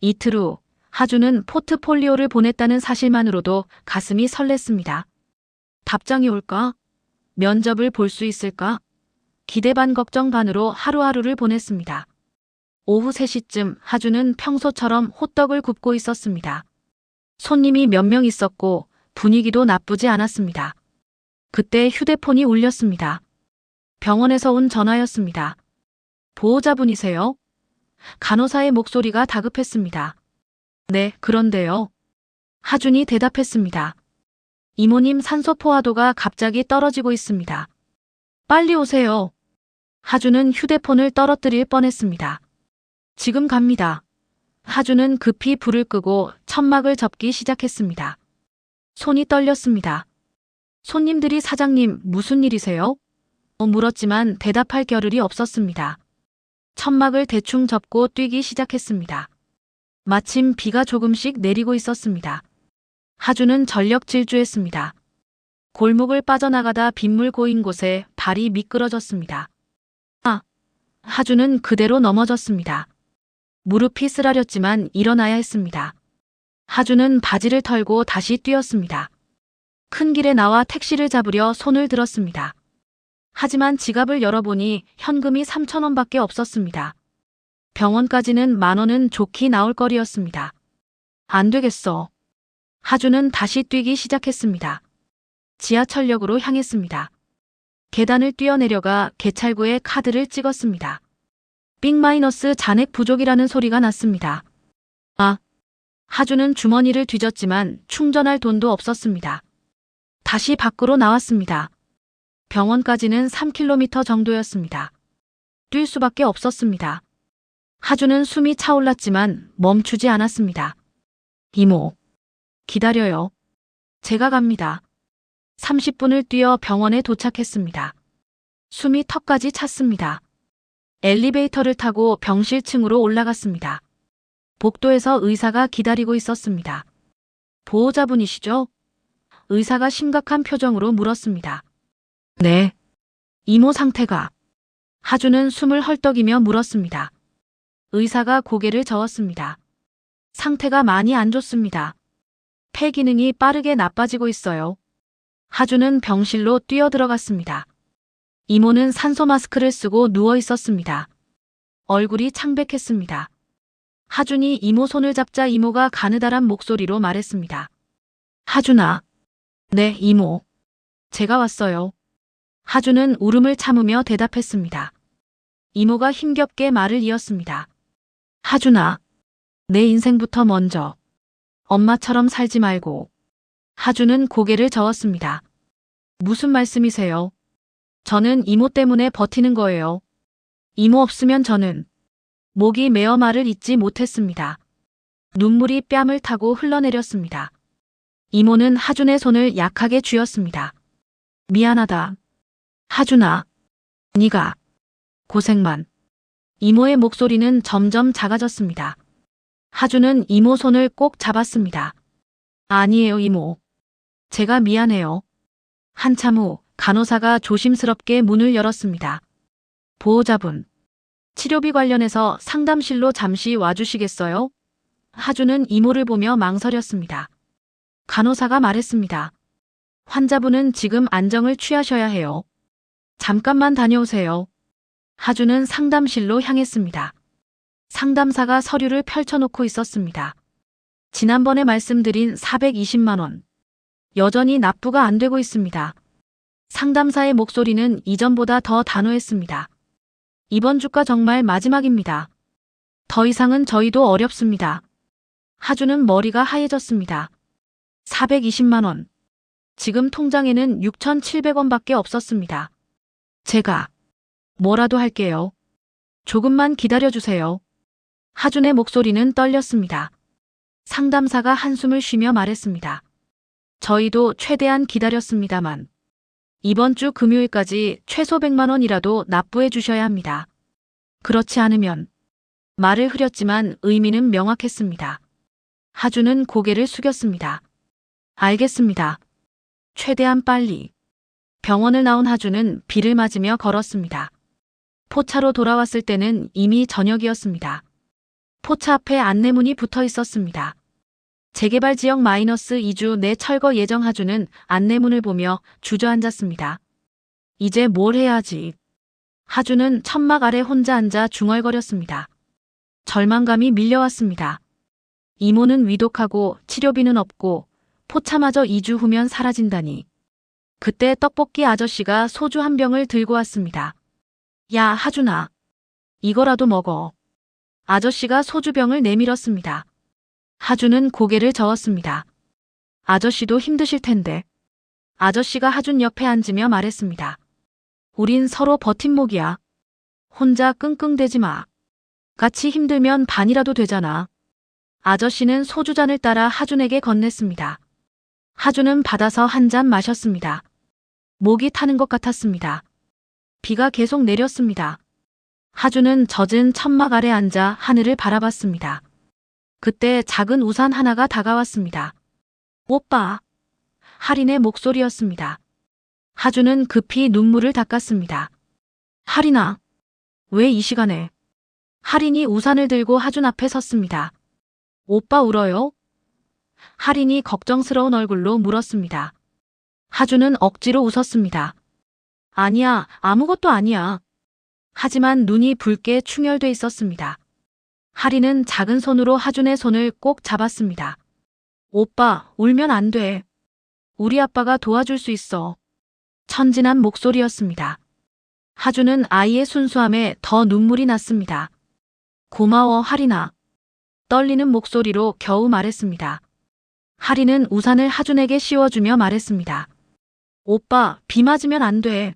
이틀 후, 하준은 포트폴리오를 보냈다는 사실만으로도 가슴이 설렜습니다. 답장이 올까? 면접을 볼 수 있을까? 기대 반 걱정 반으로 하루하루를 보냈습니다. 오후 3시쯤 하준은 평소처럼 호떡을 굽고 있었습니다. 손님이 몇 명 있었고 분위기도 나쁘지 않았습니다. 그때 휴대폰이 울렸습니다. 병원에서 온 전화였습니다. 보호자분이세요? 간호사의 목소리가 다급했습니다. 네, 그런데요. 하준이 대답했습니다. 이모님 산소 포화도가 갑자기 떨어지고 있습니다. 빨리 오세요. 하준은 휴대폰을 떨어뜨릴 뻔했습니다. 지금 갑니다. 하준은 급히 불을 끄고 천막을 접기 시작했습니다. 손이 떨렸습니다. 손님들이 사장님 무슨 일이세요? 물었지만 대답할 겨를이 없었습니다. 천막을 대충 접고 뛰기 시작했습니다. 마침 비가 조금씩 내리고 있었습니다. 하준은 전력 질주했습니다. 골목을 빠져나가다 빗물 고인 곳에 발이 미끄러졌습니다. 하준은 그대로 넘어졌습니다. 무릎이 쓰라렸지만 일어나야 했습니다. 하준은 바지를 털고 다시 뛰었습니다. 큰 길에 나와 택시를 잡으려 손을 들었습니다. 하지만 지갑을 열어보니 현금이 3,000원밖에 없었습니다. 병원까지는 10,000원은 좋게 나올 거리였습니다. 안 되겠어. 하주는 다시 뛰기 시작했습니다. 지하철역으로 향했습니다. 계단을 뛰어내려가 개찰구에 카드를 찍었습니다. 삑- 잔액 부족이라는 소리가 났습니다. 아, 하주는 주머니를 뒤졌지만 충전할 돈도 없었습니다. 다시 밖으로 나왔습니다. 병원까지는 3km 정도였습니다. 뛸 수밖에 없었습니다. 하주는 숨이 차올랐지만 멈추지 않았습니다. 이모, 기다려요. 제가 갑니다. 30분을 뛰어 병원에 도착했습니다. 숨이 턱까지 찼습니다. 엘리베이터를 타고 병실층으로 올라갔습니다. 복도에서 의사가 기다리고 있었습니다. 보호자분이시죠? 의사가 심각한 표정으로 물었습니다. 네. 이모 상태가. 하주는 숨을 헐떡이며 물었습니다. 의사가 고개를 저었습니다. 상태가 많이 안 좋습니다. 폐 기능이 빠르게 나빠지고 있어요. 하주는 병실로 뛰어들어갔습니다. 이모는 산소 마스크를 쓰고 누워 있었습니다. 얼굴이 창백했습니다. 하준이 이모 손을 잡자 이모가 가느다란 목소리로 말했습니다. 하준아. 네, 이모. 제가 왔어요. 하준은 울음을 참으며 대답했습니다. 이모가 힘겹게 말을 이었습니다. 하준아. 내 인생부터 먼저. 엄마처럼 살지 말고. 하준은 고개를 저었습니다. 무슨 말씀이세요? 저는 이모 때문에 버티는 거예요. 이모 없으면 저는. 목이 메어 말을 잇지 못했습니다. 눈물이 뺨을 타고 흘러내렸습니다. 이모는 하준의 손을 약하게 쥐었습니다. 미안하다. 하준아. 네가 고생만. 이모의 목소리는 점점 작아졌습니다. 하준은 이모 손을 꼭 잡았습니다. 아니에요, 이모. 제가 미안해요. 한참 후 간호사가 조심스럽게 문을 열었습니다. 보호자분. 치료비 관련해서 상담실로 잠시 와주시겠어요? 하준은 이모를 보며 망설였습니다. 간호사가 말했습니다. 환자분은 지금 안정을 취하셔야 해요. 잠깐만 다녀오세요. 하준은 상담실로 향했습니다. 상담사가 서류를 펼쳐놓고 있었습니다. 지난번에 말씀드린 420만 원. 여전히 납부가 안 되고 있습니다. 상담사의 목소리는 이전보다 더 단호했습니다. 이번 주가 정말 마지막입니다. 더 이상은 저희도 어렵습니다. 하주는 머리가 하얘졌습니다. 420만 원. 지금 통장에는 6,700원밖에 없었습니다. 제가 뭐라도 할게요. 조금만 기다려주세요. 하준의 목소리는 떨렸습니다. 상담사가 한숨을 쉬며 말했습니다. 저희도 최대한 기다렸습니다만 이번 주 금요일까지 최소 100만 원이라도 납부해 주셔야 합니다. 그렇지 않으면. 말을 흐렸지만 의미는 명확했습니다. 하준은 고개를 숙였습니다. 알겠습니다. 최대한 빨리. 병원을 나온 하준은 비를 맞으며 걸었습니다. 포차로 돌아왔을 때는 이미 저녁이었습니다. 포차 앞에 안내문이 붙어 있었습니다. 재개발 지역 -2주 내 철거 예정. 하준은 안내문을 보며 주저앉았습니다. 이제 뭘 해야 하지? 하준은 천막 아래 혼자 앉아 중얼거렸습니다. 절망감이 밀려왔습니다. 이모는 위독하고 치료비는 없고 포차마저 2주 후면 사라진다니. 그때 떡볶이 아저씨가 소주 한 병을 들고 왔습니다. 야, 하준아. 이거라도 먹어. 아저씨가 소주병을 내밀었습니다. 하준은 고개를 저었습니다. 아저씨도 힘드실 텐데. 아저씨가 하준 옆에 앉으며 말했습니다. 우린 서로 버팀목이야. 혼자 끙끙대지 마. 같이 힘들면 반이라도 되잖아. 아저씨는 소주잔을 따라 하준에게 건넸습니다. 하준은 받아서 한 잔 마셨습니다. 목이 타는 것 같았습니다. 비가 계속 내렸습니다. 하준은 젖은 천막 아래 앉아 하늘을 바라봤습니다. 그때 작은 우산 하나가 다가왔습니다. 오빠. 할인의 목소리였습니다. 하준은 급히 눈물을 닦았습니다. 할인아. 왜 이 시간에? 할인이 우산을 들고 하준 앞에 섰습니다. 오빠 울어요? 할인이 걱정스러운 얼굴로 물었습니다. 하준은 억지로 웃었습니다. 아니야, 아무것도 아니야. 하지만 눈이 붉게 충혈돼 있었습니다. 하리는 작은 손으로 하준의 손을 꼭 잡았습니다. 오빠, 울면 안 돼. 우리 아빠가 도와줄 수 있어. 천진한 목소리였습니다. 하준은 아이의 순수함에 더 눈물이 났습니다. 고마워, 하리나. 떨리는 목소리로 겨우 말했습니다. 하리는 우산을 하준에게 씌워주며 말했습니다. 오빠, 비 맞으면 안 돼.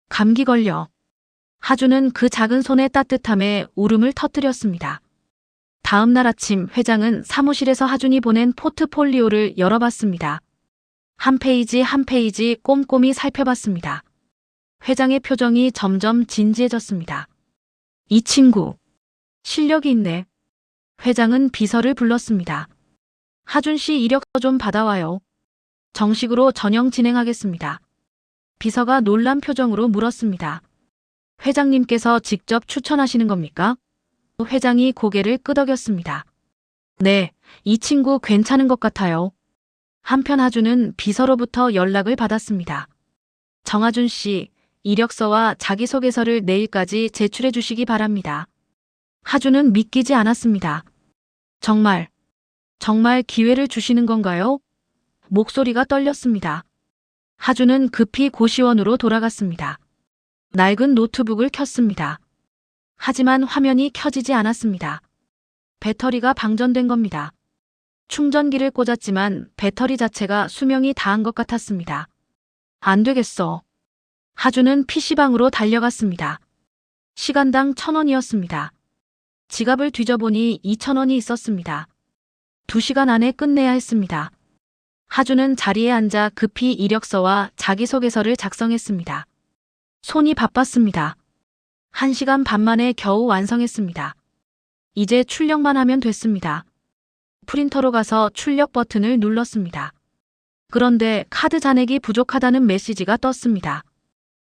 감기 걸려. 하준은 그 작은 손의 따뜻함에 울음을 터뜨렸습니다. 다음 날 아침 회장은 사무실에서 하준이 보낸 포트폴리오를 열어봤습니다. 한 페이지 한 페이지 꼼꼼히 살펴봤습니다. 회장의 표정이 점점 진지해졌습니다. 이 친구, 실력이 있네. 회장은 비서를 불렀습니다. 하준 씨 이력서 좀 받아와요. 정식으로 전형 진행하겠습니다. 비서가 놀란 표정으로 물었습니다. 회장님께서 직접 추천하시는 겁니까? 회장이 고개를 끄덕였습니다. 네, 이 친구 괜찮은 것 같아요. 한편 하준은 비서로부터 연락을 받았습니다. 정하준 씨, 이력서와 자기소개서를 내일까지 제출해 주시기 바랍니다. 하준은 믿기지 않았습니다. 정말 기회를 주시는 건가요? 목소리가 떨렸습니다. 하준은 급히 고시원으로 돌아갔습니다. 낡은 노트북을 켰습니다. 하지만 화면이 켜지지 않았습니다. 배터리가 방전된 겁니다. 충전기를 꽂았지만 배터리 자체가 수명이 다한 것 같았습니다. 안 되겠어. 하준은 PC방으로 달려갔습니다. 시간당 1,000원이었습니다. 지갑을 뒤져보니 2,000원이 있었습니다. 2시간 안에 끝내야 했습니다. 하준은 자리에 앉아 급히 이력서와 자기소개서를 작성했습니다. 손이 바빴습니다. 1시간 반 만에 겨우 완성했습니다. 이제 출력만 하면 됐습니다. 프린터로 가서 출력 버튼을 눌렀습니다. 그런데 카드 잔액이 부족하다는 메시지가 떴습니다.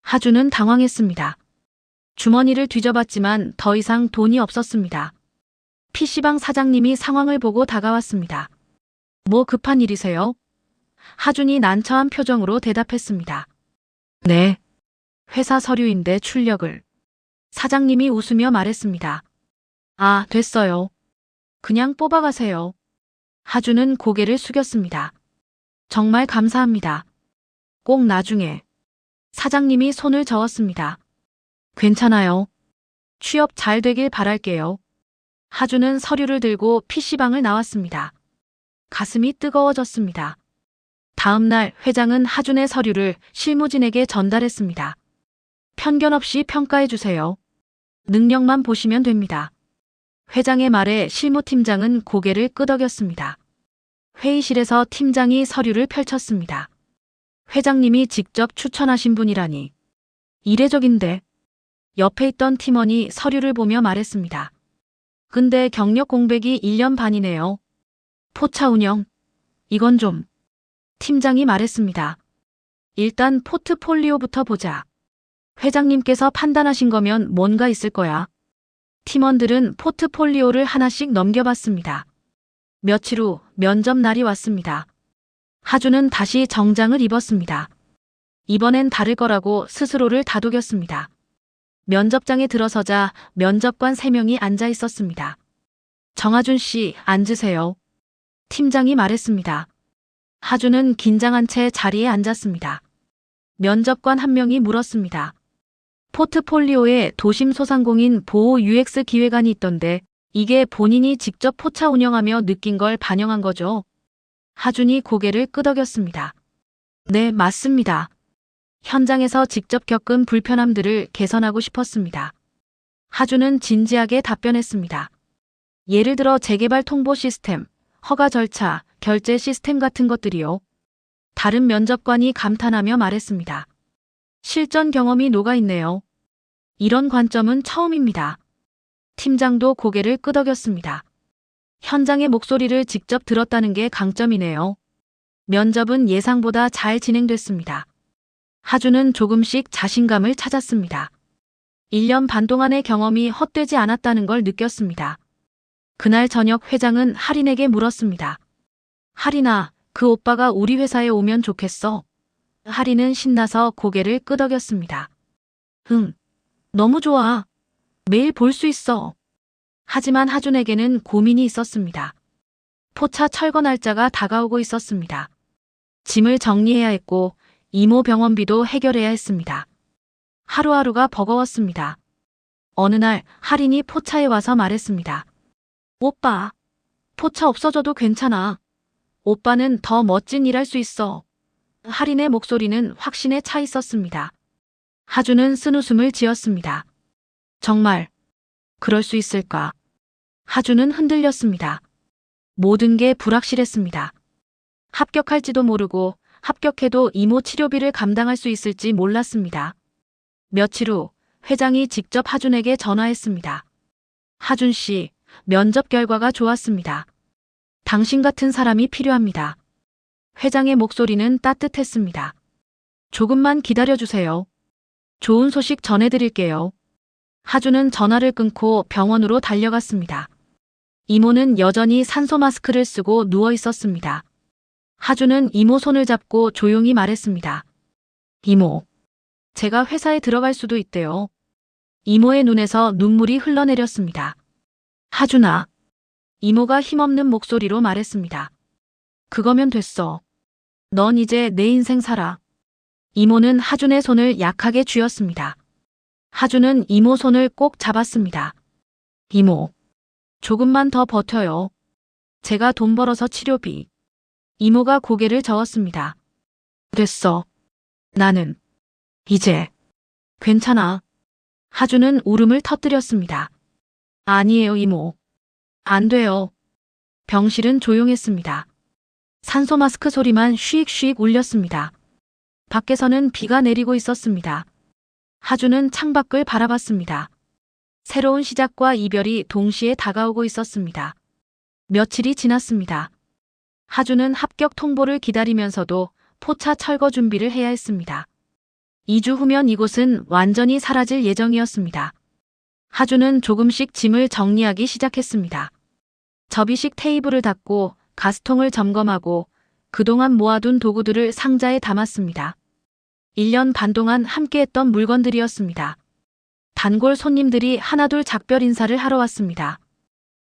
하준은 당황했습니다. 주머니를 뒤져봤지만 더 이상 돈이 없었습니다. PC방 사장님이 상황을 보고 다가왔습니다. 뭐 급한 일이세요? 하준이 난처한 표정으로 대답했습니다. 네. 회사 서류인데 출력을. 사장님이 웃으며 말했습니다. 아, 됐어요. 그냥 뽑아가세요. 하준은 고개를 숙였습니다. 정말 감사합니다. 꼭 나중에. 사장님이 손을 저었습니다. 괜찮아요. 취업 잘 되길 바랄게요. 하준은 서류를 들고 PC방을 나왔습니다. 가슴이 뜨거워졌습니다. 다음 날 회장은 하준의 서류를 실무진에게 전달했습니다. 편견 없이 평가해 주세요. 능력만 보시면 됩니다. 회장의 말에 실무팀장은 고개를 끄덕였습니다. 회의실에서 팀장이 서류를 펼쳤습니다. 회장님이 직접 추천하신 분이라니. 이례적인데. 옆에 있던 팀원이 서류를 보며 말했습니다. 근데 경력 공백이 1년 반이네요. 포차 운영. 이건 좀. 팀장이 말했습니다. 일단 포트폴리오부터 보자. 회장님께서 판단하신 거면 뭔가 있을 거야. 팀원들은 포트폴리오를 하나씩 넘겨봤습니다. 며칠 후 면접 날이 왔습니다. 하준은 다시 정장을 입었습니다. 이번엔 다를 거라고 스스로를 다독였습니다. 면접장에 들어서자 면접관 3명이 앉아 있었습니다. 정하준 씨, 앉으세요. 팀장이 말했습니다. 하준은 긴장한 채 자리에 앉았습니다. 면접관 1명이 물었습니다. 포트폴리오에 도심소상공인 보호 UX 기획안이 있던데 이게 본인이 직접 포차 운영하며 느낀 걸 반영한 거죠? 하준이 고개를 끄덕였습니다. 네, 맞습니다. 현장에서 직접 겪은 불편함들을 개선하고 싶었습니다. 하준은 진지하게 답변했습니다. 예를 들어 재개발 통보 시스템, 허가 절차, 결제 시스템 같은 것들이요. 다른 면접관이 감탄하며 말했습니다. 실전 경험이 녹아있네요. 이런 관점은 처음입니다. 팀장도 고개를 끄덕였습니다. 현장의 목소리를 직접 들었다는 게 강점이네요. 면접은 예상보다 잘 진행됐습니다. 하준은 조금씩 자신감을 찾았습니다. 1년 반 동안의 경험이 헛되지 않았다는 걸 느꼈습니다. 그날 저녁 회장은 하린에게 물었습니다. 하린아, 그 오빠가 우리 회사에 오면 좋겠어. 하린은 신나서 고개를 끄덕였습니다. 너무 좋아. 매일 볼 수 있어. 하지만 하준에게는 고민이 있었습니다. 포차 철거 날짜가 다가오고 있었습니다. 짐을 정리해야 했고 이모 병원비도 해결해야 했습니다. 하루하루가 버거웠습니다. 어느 날 할인이 포차에 와서 말했습니다. 오빠, 포차 없어져도 괜찮아. 오빠는 더 멋진 일 할 수 있어. 할인의 목소리는 확신에 차 있었습니다. 하준은 쓴웃음을 지었습니다. 정말 그럴 수 있을까? 하준은 흔들렸습니다. 모든 게 불확실했습니다. 합격할지도 모르고 합격해도 이모 치료비를 감당할 수 있을지 몰랐습니다. 며칠 후 회장이 직접 하준에게 전화했습니다. 하준 씨, 면접 결과가 좋았습니다. 당신 같은 사람이 필요합니다. 회장의 목소리는 따뜻했습니다. 조금만 기다려주세요. 좋은 소식 전해드릴게요. 하준은 전화를 끊고 병원으로 달려갔습니다. 이모는 여전히 산소 마스크를 쓰고 누워 있었습니다. 하준은 이모 손을 잡고 조용히 말했습니다. 이모, 제가 회사에 들어갈 수도 있대요. 이모의 눈에서 눈물이 흘러내렸습니다. 하준아, 이모가 힘없는 목소리로 말했습니다. 그거면 됐어. 넌 이제 내 인생 살아. 이모는 하준의 손을 약하게 쥐었습니다. 하준은 이모 손을 꼭 잡았습니다. 이모, 조금만 더 버텨요. 제가 돈 벌어서 치료비. 이모가 고개를 저었습니다. 됐어. 나는 이제 괜찮아. 하준은 울음을 터뜨렸습니다. 아니에요, 이모. 안 돼요. 병실은 조용했습니다. 산소 마스크 소리만 쉬익쉬익 울렸습니다. 밖에서는 비가 내리고 있었습니다. 하준은 창밖을 바라봤습니다. 새로운 시작과 이별이 동시에 다가오고 있었습니다. 며칠이 지났습니다. 하준은 합격 통보를 기다리면서도 포차 철거 준비를 해야 했습니다. 2주 후면 이곳은 완전히 사라질 예정이었습니다. 하준은 조금씩 짐을 정리하기 시작했습니다. 접이식 테이블을 닦고 가스통을 점검하고 그동안 모아둔 도구들을 상자에 담았습니다. 1년 반 동안 함께했던 물건들이었습니다. 단골 손님들이 하나둘 작별 인사를 하러 왔습니다.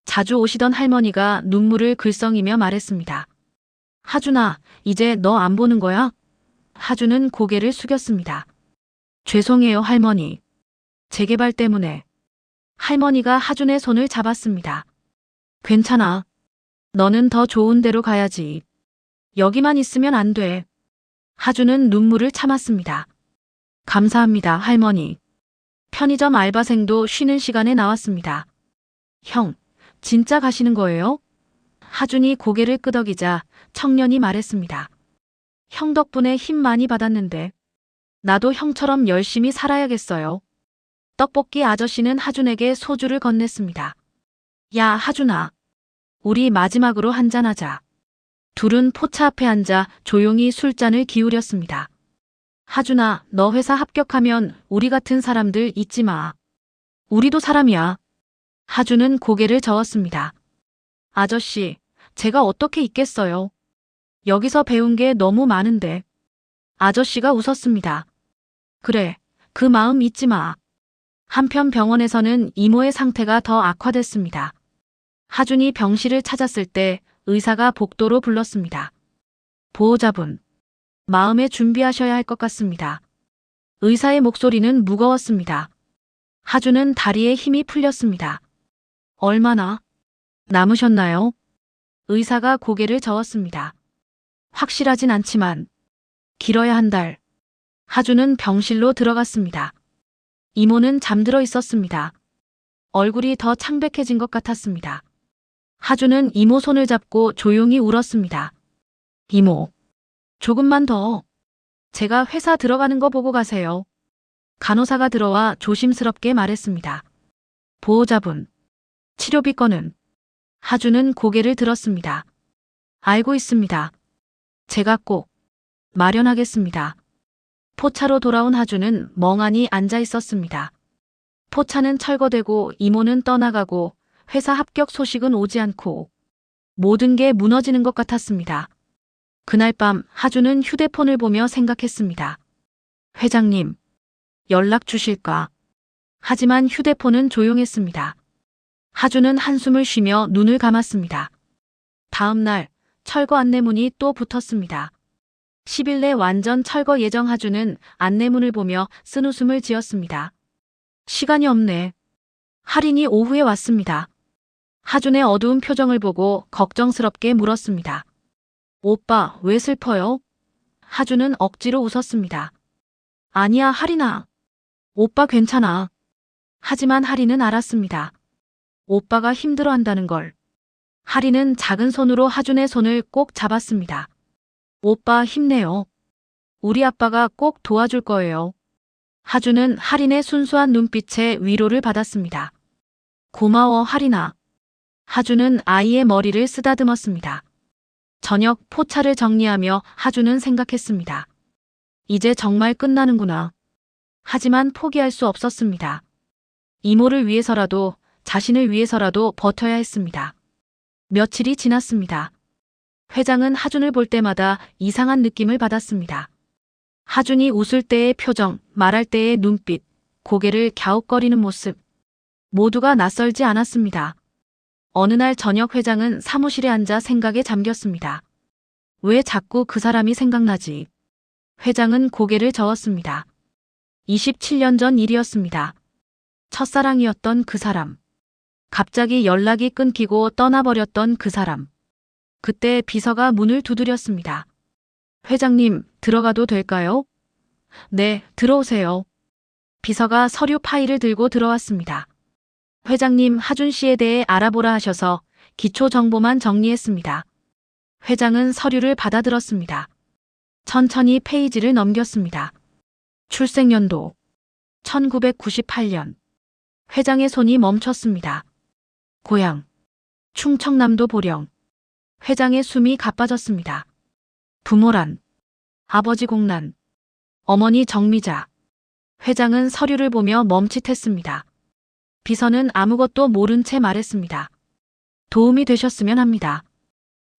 자주 오시던 할머니가 눈물을 글썽이며 말했습니다. 하준아, 이제 너 안 보는 거야? 하준은 고개를 숙였습니다. 죄송해요, 할머니. 재개발 때문에. 할머니가 하준의 손을 잡았습니다. 괜찮아. 너는 더 좋은 데로 가야지. 여기만 있으면 안 돼. 하준은 눈물을 참았습니다. 감사합니다, 할머니. 편의점 알바생도 쉬는 시간에 나왔습니다. 형, 진짜 가시는 거예요? 하준이 고개를 끄덕이자 청년이 말했습니다. 형 덕분에 힘 많이 받았는데 나도 형처럼 열심히 살아야겠어요. 떡볶이 아저씨는 하준에게 소주를 건넸습니다. 야, 하준아. 우리 마지막으로 한잔하자. 둘은 포차 앞에 앉아 조용히 술잔을 기울였습니다. 하준아, 너 회사 합격하면 우리 같은 사람들 잊지 마. 우리도 사람이야. 하준은 고개를 저었습니다. 아저씨, 제가 어떻게 잊겠어요. 여기서 배운 게 너무 많은데. 아저씨가 웃었습니다. 그래, 그 마음 잊지 마. 한편 병원에서는 이모의 상태가 더 악화됐습니다. 하준이 병실을 찾았을 때 의사가 복도로 불렀습니다. 보호자분, 마음에 준비하셔야 할 것 같습니다. 의사의 목소리는 무거웠습니다. 하준은 다리에 힘이 풀렸습니다. 얼마나 남으셨나요? 의사가 고개를 저었습니다. 확실하진 않지만 길어야 한 달. 하준은 병실로 들어갔습니다. 이모는 잠들어 있었습니다. 얼굴이 더 창백해진 것 같았습니다. 하준은 이모 손을 잡고 조용히 울었습니다. 이모, 조금만 더. 제가 회사 들어가는 거 보고 가세요. 간호사가 들어와 조심스럽게 말했습니다. 보호자분, 치료비 건은? 하준은 고개를 들었습니다. 알고 있습니다. 제가 꼭 마련하겠습니다. 포차로 돌아온 하준은 멍하니 앉아 있었습니다. 포차는 철거되고 이모는 떠나가고 회사 합격 소식은 오지 않고 모든 게 무너지는 것 같았습니다. 그날 밤 하준은 휴대폰을 보며 생각했습니다. 회장님, 연락 주실까? 하지만 휴대폰은 조용했습니다. 하주는 한숨을 쉬며 눈을 감았습니다. 다음 날 철거 안내문이 또 붙었습니다. 10일 내 완전 철거 예정. 하주는 안내문을 보며 쓴웃음을 지었습니다. 시간이 없네. 할인이 오후에 왔습니다. 하준의 어두운 표정을 보고 걱정스럽게 물었습니다. 오빠, 왜 슬퍼요? 하준은 억지로 웃었습니다. 아니야, 할인아. 오빠 괜찮아. 하지만 할인은 알았습니다. 오빠가 힘들어한다는 걸. 할인은 작은 손으로 하준의 손을 꼭 잡았습니다. 오빠 힘내요. 우리 아빠가 꼭 도와줄 거예요. 하준은 할인의 순수한 눈빛에 위로를 받았습니다. 고마워, 할인아. 하준은 아이의 머리를 쓰다듬었습니다. 저녁 포차를 정리하며 하준은 생각했습니다. 이제 정말 끝나는구나. 하지만 포기할 수 없었습니다. 이모를 위해서라도, 자신을 위해서라도 버텨야 했습니다. 며칠이 지났습니다. 회장은 하준을 볼 때마다 이상한 느낌을 받았습니다. 하준이 웃을 때의 표정, 말할 때의 눈빛, 고개를 갸웃거리는 모습, 모두가 낯설지 않았습니다. 어느 날 저녁 회장은 사무실에 앉아 생각에 잠겼습니다. 왜 자꾸 그 사람이 생각나지? 회장은 고개를 저었습니다. 27년 전 일이었습니다. 첫사랑이었던 그 사람. 갑자기 연락이 끊기고 떠나버렸던 그 사람. 그때 비서가 문을 두드렸습니다. 회장님, 들어가도 될까요? 네, 들어오세요. 비서가 서류 파일을 들고 들어왔습니다. 회장님, 하준 씨에 대해 알아보라 하셔서 기초 정보만 정리했습니다. 회장은 서류를 받아들었습니다. 천천히 페이지를 넘겼습니다. 출생연도 1998년. 회장의 손이 멈췄습니다. 고향 충청남도 보령. 회장의 숨이 가빠졌습니다. 부모란 아버지 공란, 어머니 정미자. 회장은 서류를 보며 멈칫했습니다. 비서는 아무것도 모른 채 말했습니다. 도움이 되셨으면 합니다.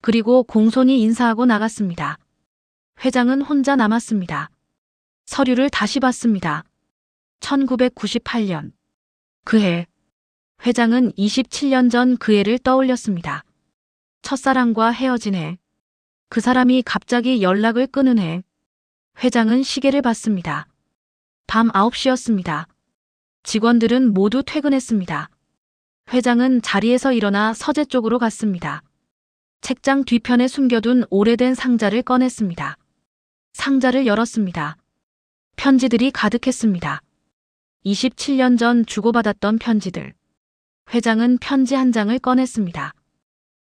그리고 공손히 인사하고 나갔습니다. 회장은 혼자 남았습니다. 서류를 다시 봤습니다. 1998년. 그해. 회장은 27년 전 그 해를 떠올렸습니다. 첫사랑과 헤어진 해. 그 사람이 갑자기 연락을 끊은 해. 회장은 시계를 봤습니다. 밤 9시였습니다. 직원들은 모두 퇴근했습니다. 회장은 자리에서 일어나 서재 쪽으로 갔습니다. 책장 뒤편에 숨겨둔 오래된 상자를 꺼냈습니다. 상자를 열었습니다. 편지들이 가득했습니다. 27년 전 주고받았던 편지들. 회장은 편지 한 장을 꺼냈습니다.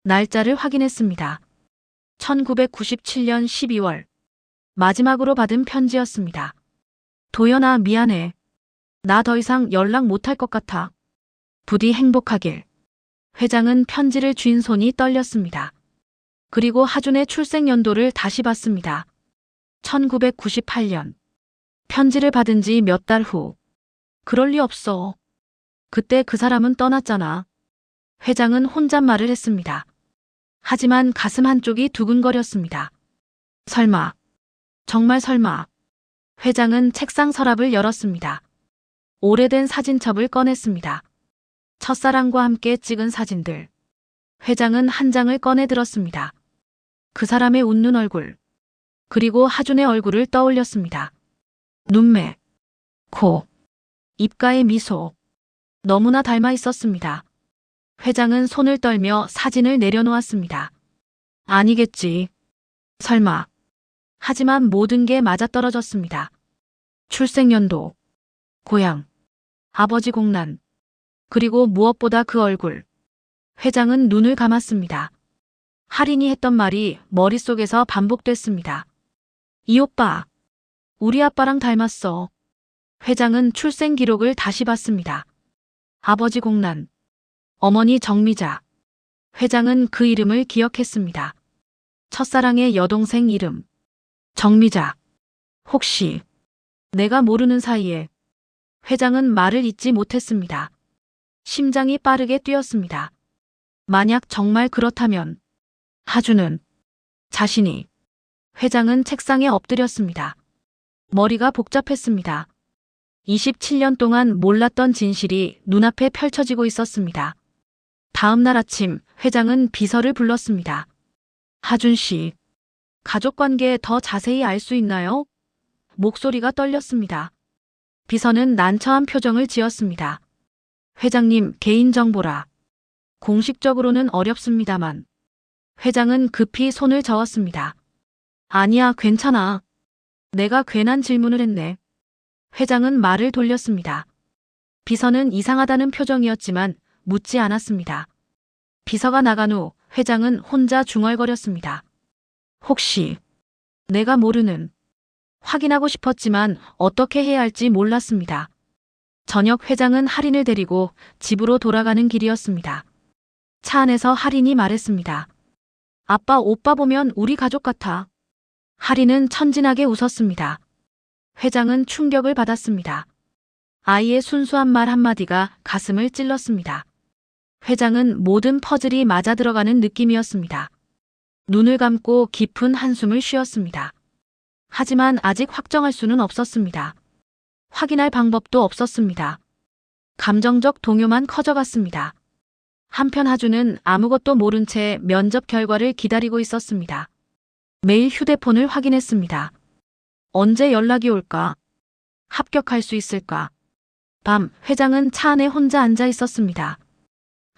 날짜를 확인했습니다. 1997년 12월. 마지막으로 받은 편지였습니다. 도연아, 미안해. 나 더 이상 연락 못할 것 같아. 부디 행복하길. 회장은 편지를 쥔 손이 떨렸습니다. 그리고 하준의 출생연도를 다시 봤습니다. 1998년. 편지를 받은 지 몇 달 후. 그럴 리 없어. 그때 그 사람은 떠났잖아. 회장은 혼잣말을 했습니다. 하지만 가슴 한쪽이 두근거렸습니다. 설마. 정말 설마. 회장은 책상 서랍을 열었습니다. 오래된 사진첩을 꺼냈습니다. 첫사랑과 함께 찍은 사진들. 회장은 한 장을 꺼내 들었습니다. 그 사람의 웃는 얼굴. 그리고 하준의 얼굴을 떠올렸습니다. 눈매, 코, 입가의 미소. 너무나 닮아 있었습니다. 회장은 손을 떨며 사진을 내려놓았습니다. 아니겠지. 설마. 하지만 모든 게 맞아떨어졌습니다. 출생연도, 고향, 아버지 공란, 그리고 무엇보다 그 얼굴. 회장은 눈을 감았습니다. 할인이 했던 말이 머릿속에서 반복됐습니다. 이 오빠, 우리 아빠랑 닮았어. 회장은 출생 기록을 다시 봤습니다. 아버지 공란, 어머니 정미자. 회장은 그 이름을 기억했습니다. 첫사랑의 여동생 이름. 정미자. 혹시 내가 모르는 사이에. 회장은 말을 잇지 못했습니다. 심장이 빠르게 뛰었습니다. 만약 정말 그렇다면 하준은 자신이. 회장은 책상에 엎드렸습니다. 머리가 복잡했습니다. 27년 동안 몰랐던 진실이 눈앞에 펼쳐지고 있었습니다. 다음 날 아침 회장은 비서를 불렀습니다. 하준 씨, 가족 관계 더 자세히 알 수 있나요? 목소리가 떨렸습니다. 비서는 난처한 표정을 지었습니다. 회장님, 개인정보라. 공식적으로는 어렵습니다만. 회장은 급히 손을 저었습니다. 아니야, 괜찮아. 내가 괜한 질문을 했네. 회장은 말을 돌렸습니다. 비서는 이상하다는 표정이었지만 묻지 않았습니다. 비서가 나간 후 회장은 혼자 중얼거렸습니다. 혹시 내가 모르는, 확인하고 싶었지만 어떻게 해야 할지 몰랐습니다. 저녁 회장은 할인을 데리고 집으로 돌아가는 길이었습니다. 차 안에서 할인이 말했습니다. 아빠, 오빠 보면 우리 가족 같아. 할인은 천진하게 웃었습니다. 회장은 충격을 받았습니다. 아이의 순수한 말 한마디가 가슴을 찔렀습니다. 회장은 모든 퍼즐이 맞아 들어가는 느낌이었습니다. 눈을 감고 깊은 한숨을 쉬었습니다. 하지만 아직 확정할 수는 없었습니다. 확인할 방법도 없었습니다. 감정적 동요만 커져갔습니다. 한편 하준은 아무것도 모른 채 면접 결과를 기다리고 있었습니다. 매일 휴대폰을 확인했습니다. 언제 연락이 올까? 합격할 수 있을까? 밤, 회장은 차 안에 혼자 앉아 있었습니다.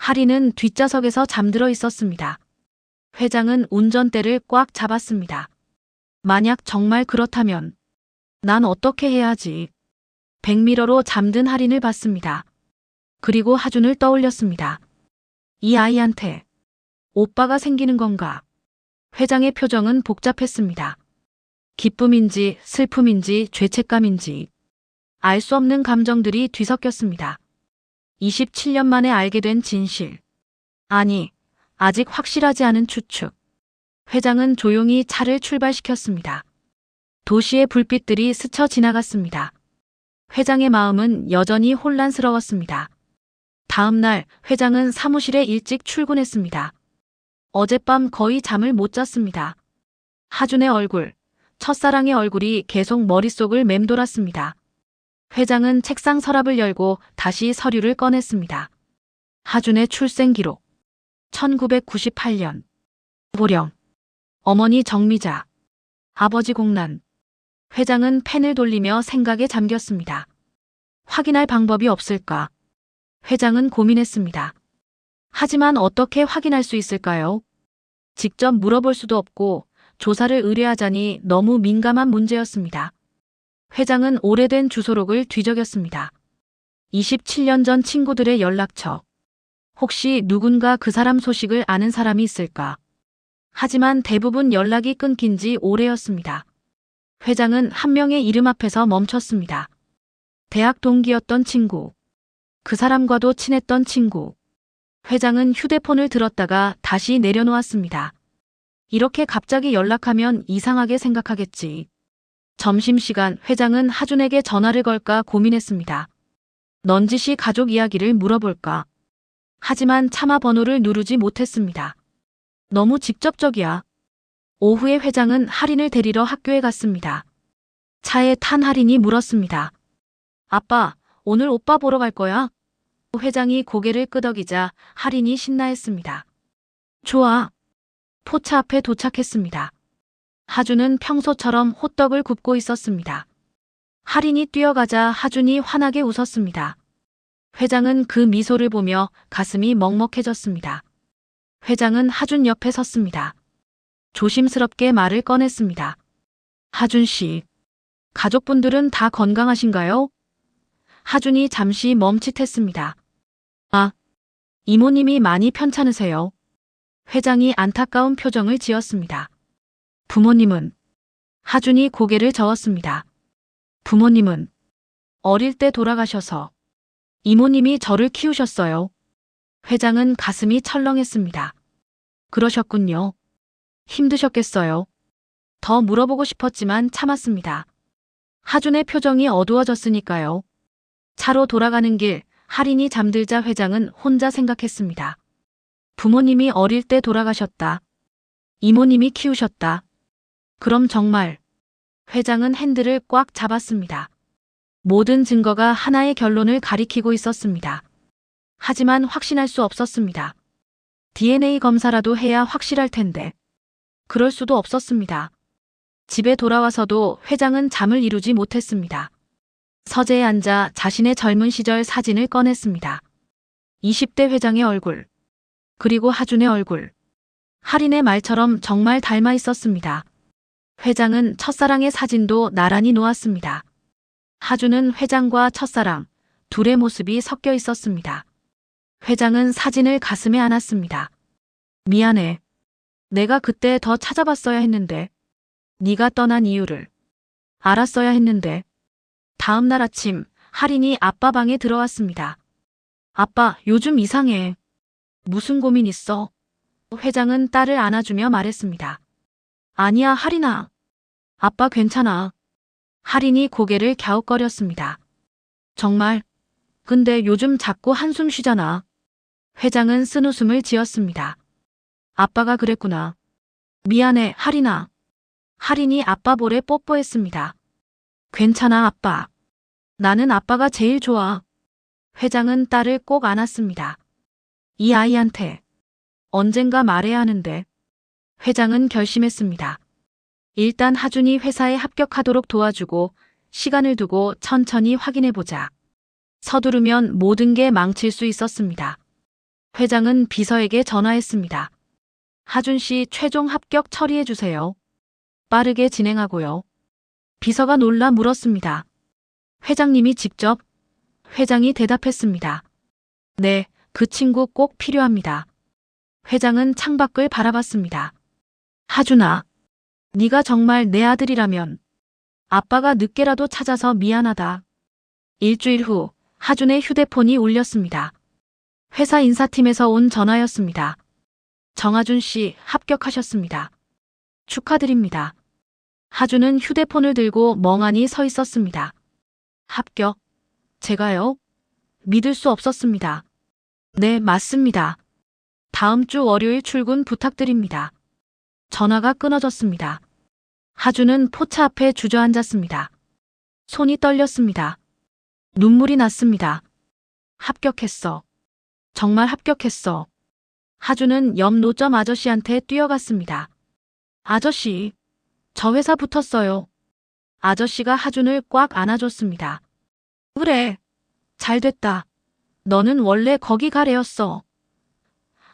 할인은 뒷좌석에서 잠들어 있었습니다. 회장은 운전대를 꽉 잡았습니다. 만약 정말 그렇다면 난 어떻게 해야 하지? 백미러로 잠든 할인을 봤습니다. 그리고 하준을 떠올렸습니다. 이 아이한테 오빠가 생기는 건가? 회장의 표정은 복잡했습니다. 기쁨인지 슬픔인지 죄책감인지 알 수 없는 감정들이 뒤섞였습니다. 27년 만에 알게 된 진실. 아니, 아직 확실하지 않은 추측. 회장은 조용히 차를 출발시켰습니다. 도시의 불빛들이 스쳐 지나갔습니다. 회장의 마음은 여전히 혼란스러웠습니다. 다음 날 회장은 사무실에 일찍 출근했습니다. 어젯밤 거의 잠을 못 잤습니다. 하준의 얼굴, 첫사랑의 얼굴이 계속 머릿속을 맴돌았습니다. 회장은 책상 서랍을 열고 다시 서류를 꺼냈습니다. 하준의 출생 기록. 1998년. 보령. 어머니 정미자. 아버지 공란. 회장은 펜을 돌리며 생각에 잠겼습니다. 확인할 방법이 없을까? 회장은 고민했습니다. 하지만 어떻게 확인할 수 있을까요? 직접 물어볼 수도 없고 조사를 의뢰하자니 너무 민감한 문제였습니다. 회장은 오래된 주소록을 뒤적였습니다. 27년 전 친구들의 연락처. 혹시 누군가 그 사람 소식을 아는 사람이 있을까? 하지만 대부분 연락이 끊긴 지 오래였습니다. 회장은 한 명의 이름 앞에서 멈췄습니다. 대학 동기였던 친구. 그 사람과도 친했던 친구. 회장은 휴대폰을 들었다가 다시 내려놓았습니다. 이렇게 갑자기 연락하면 이상하게 생각하겠지. 점심시간 회장은 하준에게 전화를 걸까 고민했습니다. 넌지시 가족 이야기를 물어볼까? 하지만 차마 번호를 누르지 못했습니다. 너무 직접적이야. 오후에 회장은 할인을 데리러 학교에 갔습니다. 차에 탄 할인이 물었습니다. 아빠, 오늘 오빠 보러 갈 거야? 회장이 고개를 끄덕이자 할인이 신나했습니다. 좋아. 포차 앞에 도착했습니다. 하준은 평소처럼 호떡을 굽고 있었습니다. 할인이 뛰어가자 하준이 환하게 웃었습니다. 회장은 그 미소를 보며 가슴이 먹먹해졌습니다. 회장은 하준 옆에 섰습니다. 조심스럽게 말을 꺼냈습니다. 하준 씨, 가족분들은 다 건강하신가요? 하준이 잠시 멈칫했습니다. 아, 이모님이 많이 편찮으세요. 회장이 안타까운 표정을 지었습니다. 부모님은? 하준이 고개를 저었습니다. 부모님은 어릴 때 돌아가셔서 이모님이 저를 키우셨어요. 회장은 가슴이 철렁했습니다. 그러셨군요. 힘드셨겠어요. 더 물어보고 싶었지만 참았습니다. 하준의 표정이 어두워졌으니까요. 차로 돌아가는 길 할인이 잠들자 회장은 혼자 생각했습니다. 부모님이 어릴 때 돌아가셨다. 이모님이 키우셨다. 그럼 정말. 회장은 핸들을 꽉 잡았습니다. 모든 증거가 하나의 결론을 가리키고 있었습니다. 하지만 확신할 수 없었습니다. DNA 검사라도 해야 확실할 텐데. 그럴 수도 없었습니다. 집에 돌아와서도 회장은 잠을 이루지 못했습니다. 서재에 앉아 자신의 젊은 시절 사진을 꺼냈습니다. 20대 회장의 얼굴, 그리고 하준의 얼굴. 할인의 말처럼 정말 닮아 있었습니다. 회장은 첫사랑의 사진도 나란히 놓았습니다. 하준은 회장과 첫사랑, 둘의 모습이 섞여 있었습니다. 회장은 사진을 가슴에 안았습니다. 미안해. 내가 그때 더 찾아봤어야 했는데. 네가 떠난 이유를 알았어야 했는데. 다음 날 아침, 할인이 아빠 방에 들어왔습니다. 아빠, 요즘 이상해. 무슨 고민 있어? 회장은 딸을 안아주며 말했습니다. 아니야, 할인아. 아빠 괜찮아. 할인이 고개를 갸웃거렸습니다. 정말? 근데 요즘 자꾸 한숨 쉬잖아. 회장은 쓴웃음을 지었습니다. 아빠가 그랬구나. 미안해, 할인아. 할인이 아빠 볼에 뽀뽀했습니다. 괜찮아, 아빠. 나는 아빠가 제일 좋아. 회장은 딸을 꼭 안았습니다. 이 아이한테 언젠가 말해야 하는데. 회장은 결심했습니다. 일단 하준이 회사에 합격하도록 도와주고 시간을 두고 천천히 확인해보자. 서두르면 모든 게 망칠 수 있었습니다. 회장은 비서에게 전화했습니다. 하준 씨 최종 합격 처리해주세요. 빠르게 진행하고요. 비서가 놀라 물었습니다. 회장님이 직접? 회장이 대답했습니다. 네, 그 친구 꼭 필요합니다. 회장은 창밖을 바라봤습니다. 하준아, 네가 정말 내 아들이라면 아빠가 늦게라도 찾아서 미안하다. 일주일 후 하준의 휴대폰이 울렸습니다. 회사 인사팀에서 온 전화였습니다. 정하준 씨 합격하셨습니다. 축하드립니다. 하준은 휴대폰을 들고 멍하니 서 있었습니다. 합격? 제가요? 믿을 수 없었습니다. 네, 맞습니다. 다음 주 월요일 출근 부탁드립니다. 전화가 끊어졌습니다. 하준은 포차 앞에 주저앉았습니다. 손이 떨렸습니다. 눈물이 났습니다. 합격했어. 정말 합격했어. 하준은 옆 노점 아저씨한테 뛰어갔습니다. 아저씨, 저 회사 붙었어요. 아저씨가 하준을 꽉 안아줬습니다. 그래, 잘 됐다. 너는 원래 거기 가래였어.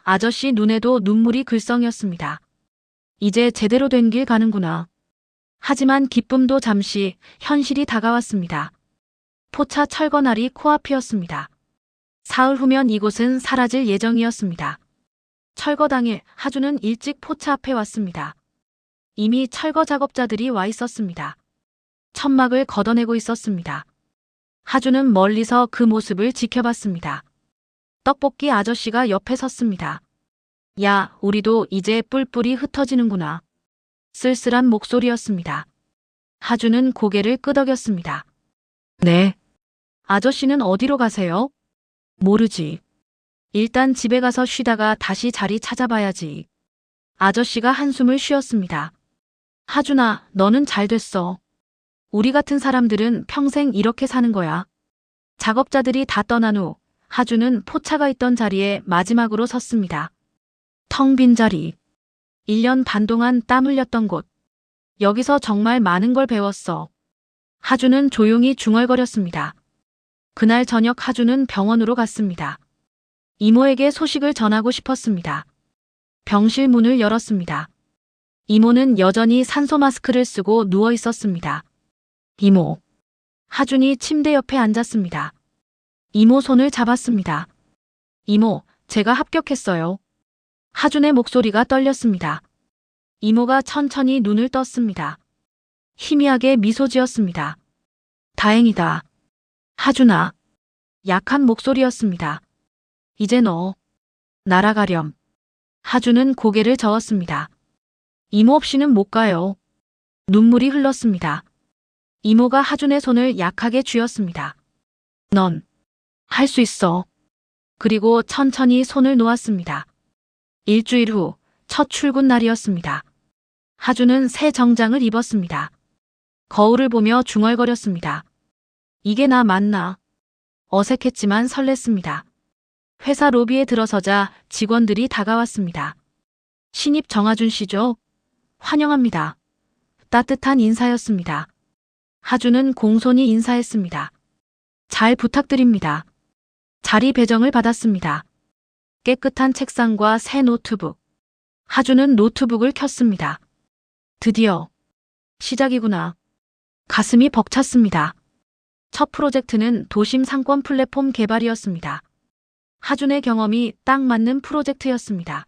아저씨 눈에도 눈물이 글썽였습니다. 이제 제대로 된 길 가는구나. 하지만 기쁨도 잠시, 현실이 다가왔습니다. 포차 철거날이 코앞이었습니다. 사흘 후면 이곳은 사라질 예정이었습니다. 철거 당일 하준은 일찍 포차 앞에 왔습니다. 이미 철거 작업자들이 와 있었습니다. 천막을 걷어내고 있었습니다. 하준은 멀리서 그 모습을 지켜봤습니다. 떡볶이 아저씨가 옆에 섰습니다. 야, 우리도 이제 뿔뿔이 흩어지는구나. 쓸쓸한 목소리였습니다. 하준은 고개를 끄덕였습니다. 네. 아저씨는 어디로 가세요? 모르지. 일단 집에 가서 쉬다가 다시 자리 찾아봐야지. 아저씨가 한숨을 쉬었습니다. 하준아, 너는 잘 됐어. 우리 같은 사람들은 평생 이렇게 사는 거야. 작업자들이 다 떠난 후 하준은 포차가 있던 자리에 마지막으로 섰습니다. 텅 빈 자리. 1년 반 동안 땀 흘렸던 곳. 여기서 정말 많은 걸 배웠어. 하준은 조용히 중얼거렸습니다. 그날 저녁 하준은 병원으로 갔습니다. 이모에게 소식을 전하고 싶었습니다. 병실 문을 열었습니다. 이모는 여전히 산소 마스크를 쓰고 누워 있었습니다. 이모. 하준이 침대 옆에 앉았습니다. 이모 손을 잡았습니다. 이모, 제가 합격했어요. 하준의 목소리가 떨렸습니다. 이모가 천천히 눈을 떴습니다. 희미하게 미소 지었습니다. 다행이다. 하준아. 약한 목소리였습니다. 이제 너 날아가렴. 하준은 고개를 저었습니다. 이모 없이는 못 가요. 눈물이 흘렀습니다. 이모가 하준의 손을 약하게 쥐었습니다. 넌 할 수 있어. 그리고 천천히 손을 놓았습니다. 일주일 후 첫 출근 날이었습니다. 하준은 새 정장을 입었습니다. 거울을 보며 중얼거렸습니다. 이게 나 맞나? 어색했지만 설렜습니다. 회사 로비에 들어서자 직원들이 다가왔습니다. 신입 정하준 씨죠? 환영합니다. 따뜻한 인사였습니다. 하준은 공손히 인사했습니다. 잘 부탁드립니다. 자리 배정을 받았습니다. 깨끗한 책상과 새 노트북. 하준은 노트북을 켰습니다. 드디어 시작이구나. 가슴이 벅찼습니다. 첫 프로젝트는 도심 상권 플랫폼 개발이었습니다. 하준의 경험이 딱 맞는 프로젝트였습니다.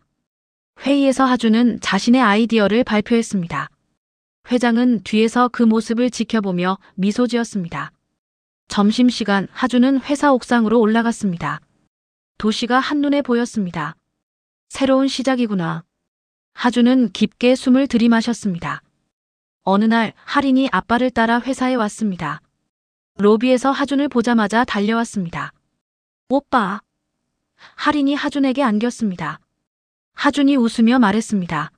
회의에서 하준은 자신의 아이디어를 발표했습니다. 회장은 뒤에서 그 모습을 지켜보며 미소 지었습니다. 점심시간 하준은 회사 옥상으로 올라갔습니다. 도시가 한눈에 보였습니다. 새로운 시작이구나. 하준은 깊게 숨을 들이마셨습니다. 어느 날 할인이 아빠를 따라 회사에 왔습니다. 로비에서 하준을 보자마자 달려왔습니다. 오빠. 할인이 하준에게 안겼습니다. 하준이 웃으며 말했습니다.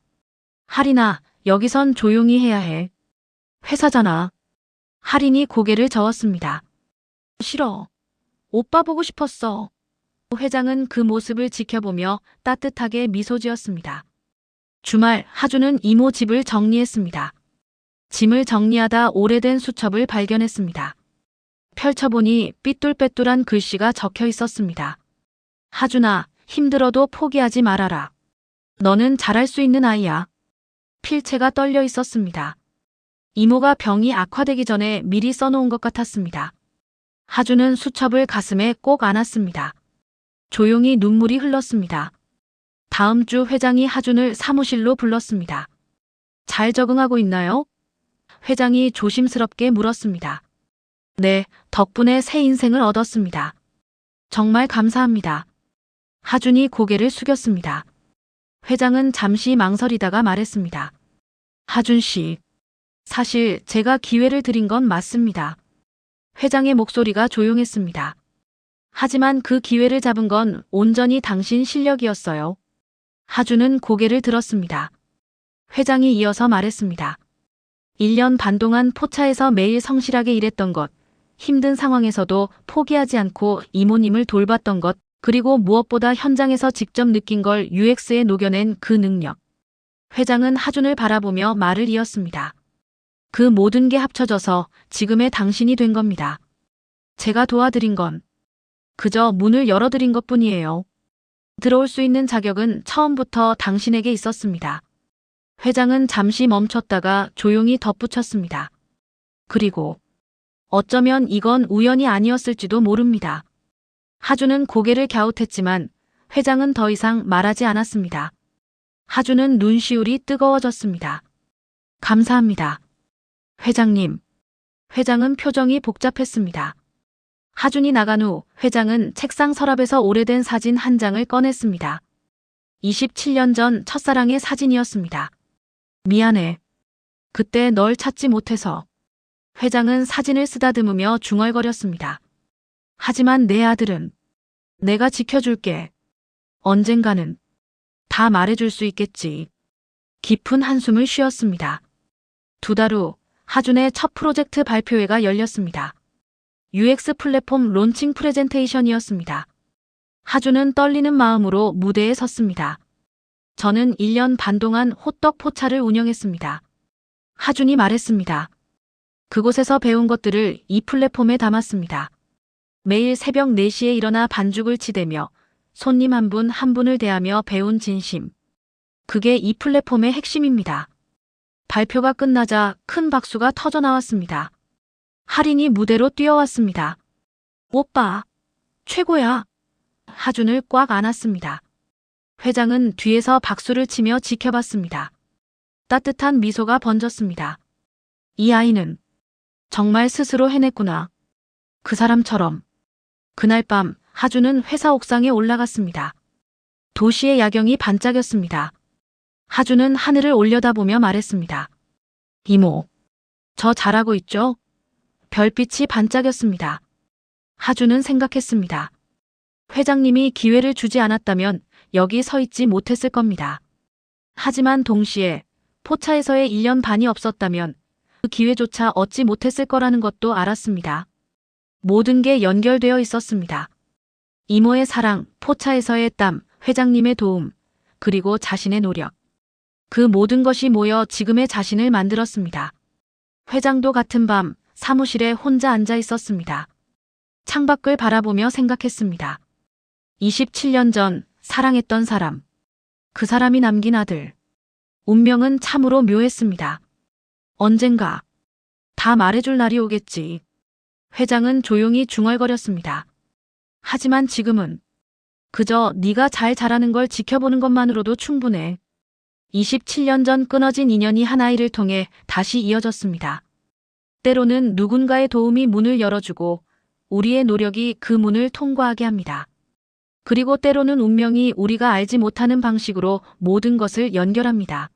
할인아, 여기선 조용히 해야 해. 회사잖아. 할인이 고개를 저었습니다. 싫어. 오빠 보고 싶었어. 회장은 그 모습을 지켜보며 따뜻하게 미소 지었습니다. 주말 하준은 이모 집을 정리했습니다. 짐을 정리하다 오래된 수첩을 발견했습니다. 펼쳐보니 삐뚤빼뚤한 글씨가 적혀 있었습니다. 하준아, 힘들어도 포기하지 말아라. 너는 잘할 수 있는 아이야. 필체가 떨려 있었습니다. 이모가 병이 악화되기 전에 미리 써놓은 것 같았습니다. 하준은 수첩을 가슴에 꼭 안았습니다. 조용히 눈물이 흘렀습니다. 다음 주 회장이 하준을 사무실로 불렀습니다. 잘 적응하고 있나요? 회장이 조심스럽게 물었습니다. 네, 덕분에 새 인생을 얻었습니다. 정말 감사합니다. 하준이 고개를 숙였습니다. 회장은 잠시 망설이다가 말했습니다. 하준 씨, 사실 제가 기회를 드린 건 맞습니다. 회장의 목소리가 조용했습니다. 하지만 그 기회를 잡은 건 온전히 당신 실력이었어요. 하준은 고개를 들었습니다. 회장이 이어서 말했습니다. 1년 반 동안 포차에서 매일 성실하게 일했던 것, 힘든 상황에서도 포기하지 않고 이모님을 돌봤던 것, 그리고 무엇보다 현장에서 직접 느낀 걸 UX에 녹여낸 그 능력. 회장은 하준을 바라보며 말을 이었습니다. 그 모든 게 합쳐져서 지금의 당신이 된 겁니다. 제가 도와드린 건 그저 문을 열어드린 것뿐이에요. 들어올 수 있는 자격은 처음부터 당신에게 있었습니다. 회장은 잠시 멈췄다가 조용히 덧붙였습니다. 그리고 어쩌면 이건 우연이 아니었을지도 모릅니다. 하준은 고개를 갸웃했지만 회장은 더 이상 말하지 않았습니다. 하준은 눈시울이 뜨거워졌습니다. 감사합니다. 회장님. 회장은 표정이 복잡했습니다. 하준이 나간 후 회장은 책상 서랍에서 오래된 사진 한 장을 꺼냈습니다. 27년 전 첫사랑의 사진이었습니다. 미안해. 그때 널 찾지 못해서. 회장은 사진을 쓰다듬으며 중얼거렸습니다. 하지만 내 아들은 내가 지켜줄게. 언젠가는 다 말해줄 수 있겠지. 깊은 한숨을 쉬었습니다. 2달 후 하준의 첫 프로젝트 발표회가 열렸습니다. UX 플랫폼 론칭 프레젠테이션이었습니다. 하준은 떨리는 마음으로 무대에 섰습니다. 저는 1년 반 동안 호떡 포차를 운영했습니다. 하준이 말했습니다. 그곳에서 배운 것들을 이 플랫폼에 담았습니다. 매일 새벽 4시에 일어나 반죽을 치대며 손님 한 분 한 분을 대하며 배운 진심. 그게 이 플랫폼의 핵심입니다. 발표가 끝나자 큰 박수가 터져 나왔습니다. 할인이 무대로 뛰어왔습니다. 오빠, 최고야. 하준을 꽉 안았습니다. 회장은 뒤에서 박수를 치며 지켜봤습니다. 따뜻한 미소가 번졌습니다. 이 아이는 정말 스스로 해냈구나. 그 사람처럼. 그날 밤 하준은 회사 옥상에 올라갔습니다. 도시의 야경이 반짝였습니다. 하준은 하늘을 올려다보며 말했습니다. 이모, 저 잘하고 있죠? 별빛이 반짝였습니다. 하준은 생각했습니다. 회장님이 기회를 주지 않았다면 여기 서 있지 못했을 겁니다. 하지만 동시에 포차에서의 1년 반이 없었다면 그 기회조차 얻지 못했을 거라는 것도 알았습니다. 모든 게 연결되어 있었습니다. 이모의 사랑, 포차에서의 땀, 회장님의 도움, 그리고 자신의 노력. 그 모든 것이 모여 지금의 자신을 만들었습니다. 회장도 같은 밤 사무실에 혼자 앉아 있었습니다. 창밖을 바라보며 생각했습니다. 27년 전 사랑했던 사람. 그 사람이 남긴 아들. 운명은 참으로 묘했습니다. 언젠가 다 말해줄 날이 오겠지. 회장은 조용히 중얼거렸습니다. 하지만 지금은 그저 네가 잘 자라는 걸 지켜보는 것만으로도 충분해. 27년 전 끊어진 인연이 한 아이를 통해 다시 이어졌습니다. 때로는 누군가의 도움이 문을 열어주고 우리의 노력이 그 문을 통과하게 합니다. 그리고 때로는 운명이 우리가 알지 못하는 방식으로 모든 것을 연결합니다.